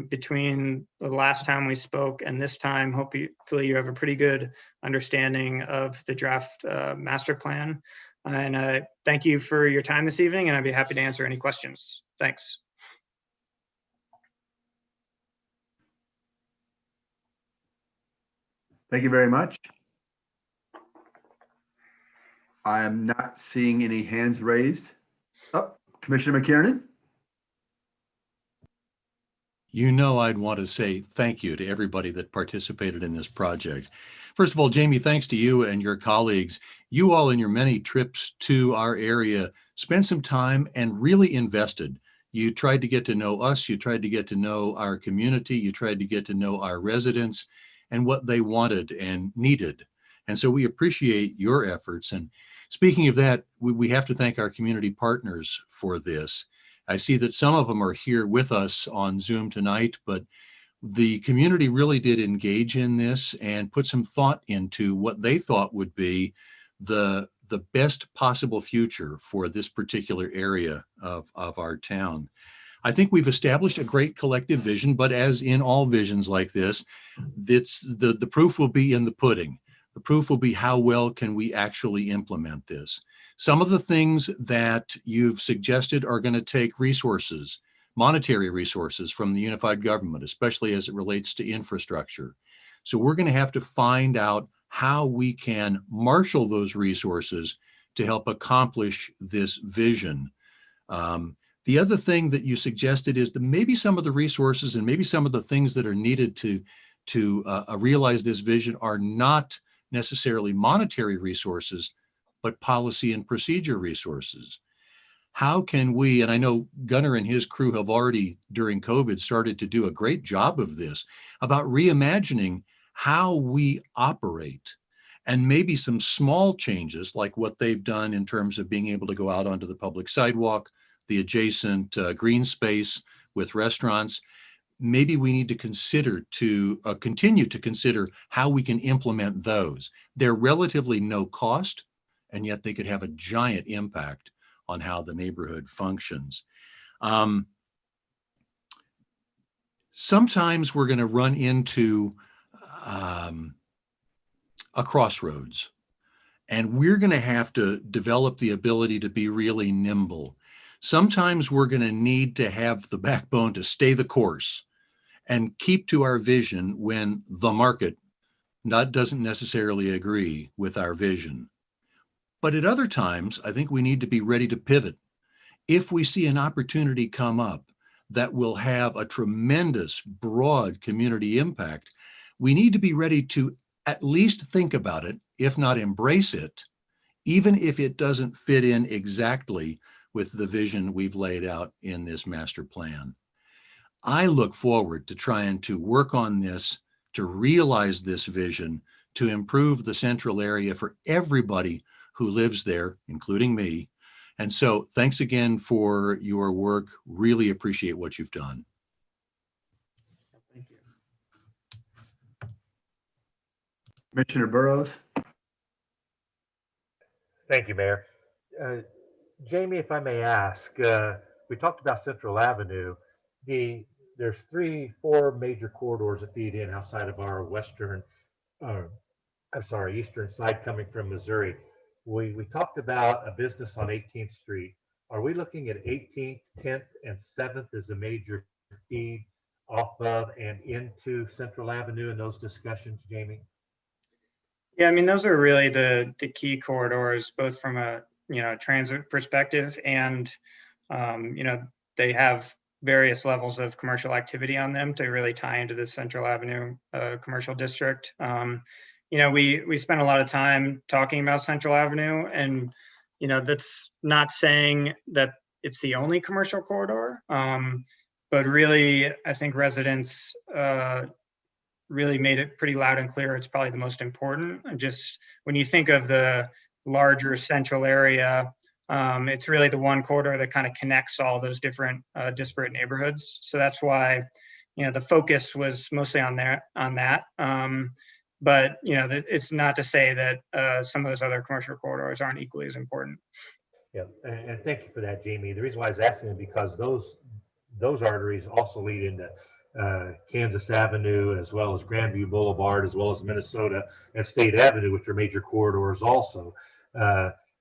between the last time we spoke and this time. Hopefully you have a pretty good understanding of the draft master plan. And thank you for your time this evening, and I'd be happy to answer any questions. Thanks. Thank you very much. I am not seeing any hands raised. Oh, Commissioner McKiernan. I'd want to say thank you to everybody that participated in this project. First of all, Jamie, thanks to you and your colleagues. You all, in your many trips to our area, spent some time and really invested. You tried to get to know us. You tried to get to know our community. You tried to get to know our residents and what they wanted and needed. And so we appreciate your efforts. And speaking of that, we have to thank our community partners for this. I see that some of them are here with us on Zoom tonight, but the community really did engage in this and put some thought into what they thought would be the best possible future for this particular area of our town. I think we've established a great collective vision, but as in all visions like this, the proof will be in the pudding. The proof will be how well can we actually implement this. Some of the things that you've suggested are going to take resources, monetary resources from the unified government, especially as it relates to infrastructure. So we're going to have to find out how we can marshal those resources to help accomplish this vision. The other thing that you suggested is that maybe some of the resources and maybe some of the things that are needed to realize this vision are not necessarily monetary resources, but policy and procedure resources. How can we, and I know Gunnar and his crew have already during COVID started to do a great job of this, about reimagining how we operate, and maybe some small changes like what they've done in terms of being able to go out onto the public sidewalk, the adjacent green space with restaurants. Maybe we need to consider continue to consider how we can implement those. They're relatively no cost, and yet they could have a giant impact on how the neighborhood functions. Sometimes we're going to run into a crossroads, and we're going to have to develop the ability to be really nimble. Sometimes we're going to need to have the backbone to stay the course and keep to our vision when the market doesn't necessarily agree with our vision. But at other times, I think we need to be ready to pivot. If we see an opportunity come up that will have a tremendous broad community impact, we need to be ready to at least think about it, if not embrace it, even if it doesn't fit in exactly with the vision we've laid out in this master plan. I look forward to trying to work on this, to realize this vision, to improve the central area for everybody who lives there, including me. And so thanks again for your work. Really appreciate what you've done. Thank you. Commissioner Burrows. Thank you, Mayor. Jamie, if I may ask, we talked about Central Avenue. There's 4 major corridors that feed in outside of our eastern side coming from Missouri. We talked about a business on 18th Street. Are we looking at 18th, 10th, and 7th as a major feed off of and into Central Avenue in those discussions, Jamie? Yeah, I mean, those are really the key corridors, both from a transit perspective and they have various levels of commercial activity on them to really tie into the Central Avenue commercial district. We spent a lot of time talking about Central Avenue, and that's not saying that it's the only commercial corridor, but really, I think residents really made it pretty loud and clear it's probably the most important. And just when you think of the larger central area, it's really the one corridor that kind of connects all those different disparate neighborhoods. So that's why, the focus was mostly on that. But it's not to say that some of those other commercial corridors aren't equally as important. Yeah, and thank you for that, Jamie. The reason why I was asking is because those arteries also lead into Kansas Avenue, as well as Grandview Boulevard, as well as Minnesota and State Avenue, which are major corridors also.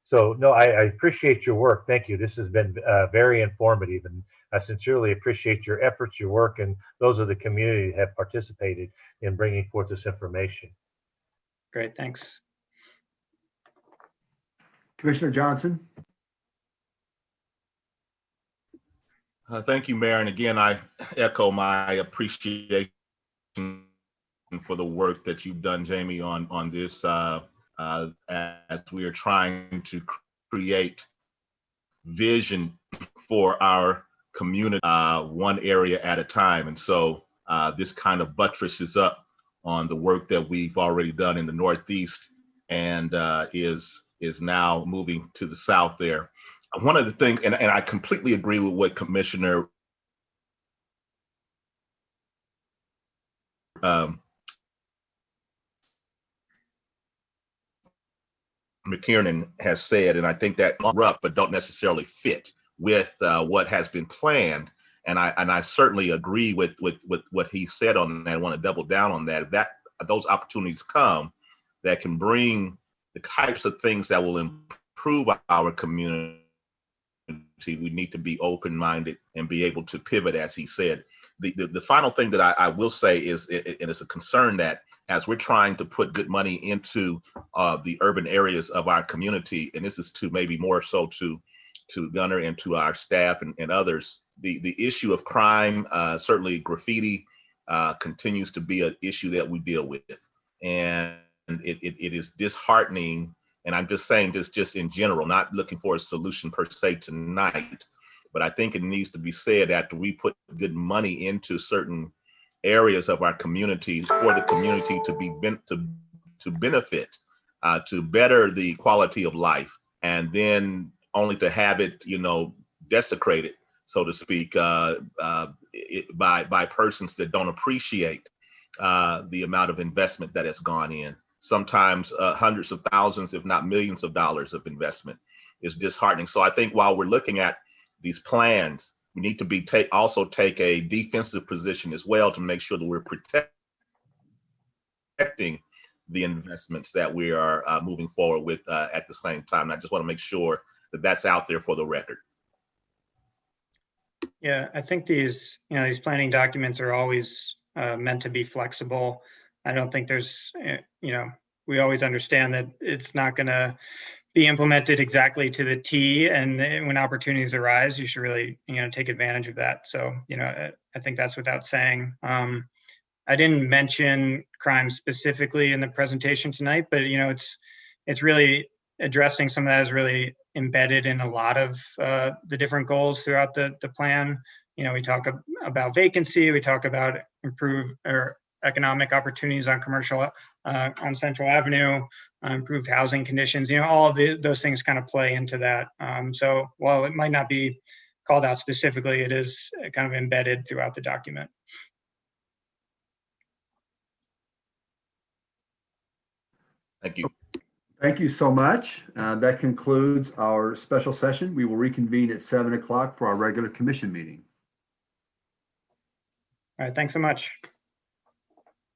So no, I appreciate your work. Thank you. This has been very informative, and I sincerely appreciate your efforts, your work, and those of the community that have participated in bringing forth this information. Great, thanks. Commissioner Johnson. Thank you, Mayor. And again, I echo my appreciation for the work that you've done, Jamie, on this as we are trying to create vision for our community, one area at a time. And so this kind of buttresses up on the work that we've already done in the Northeast and is now moving to the South there. One of the things, and I completely agree with what Commissioner McKiernan has said, and I think that rough, but don't necessarily fit with what has been planned. And I certainly agree with what he said on that. I want to double down on that. If those opportunities come that can bring the types of things that will improve our community, we need to be open-minded and be able to pivot, as he said. The final thing that I will say is, and it's a concern that as we're trying to put good money into the urban areas of our community, and this is to maybe more so to Gunnar and to our staff and others, the issue of crime, certainly graffiti, continues to be an issue that we deal with. And it is disheartening. And I'm just saying this just in general, not looking for a solution per se tonight, but I think it needs to be said after we put good money into certain areas of our community for the community to benefit, to better the quality of life, and then only to have it, desecrated, so to speak, by persons that don't appreciate the amount of investment that has gone in. Sometimes hundreds of thousands, if not millions of dollars of investment is disheartening. So I think while we're looking at these plans, we need to also take a defensive position as well to make sure that we're protecting the investments that we are moving forward with at the same time. And I just want to make sure that that's out there for the record. Yeah, I think these planning documents are always meant to be flexible. I don't think there's, we always understand that it's not going to be implemented exactly to the T, and when opportunities arise, you should really, take advantage of that. So, I think that's without saying. I didn't mention crime specifically in the presentation tonight, but, it's really addressing some of that is really embedded in a lot of the different goals throughout the plan. We talk about vacancy, we talk about economic opportunities on commercial, on Central Avenue, improved housing conditions, all of those things kind of play into that. So while it might not be called out specifically, it is kind of embedded throughout the document. Thank you. Thank you so much. That concludes our special session. We will reconvene at 7 o'clock for our regular commission meeting. All right, thanks so much.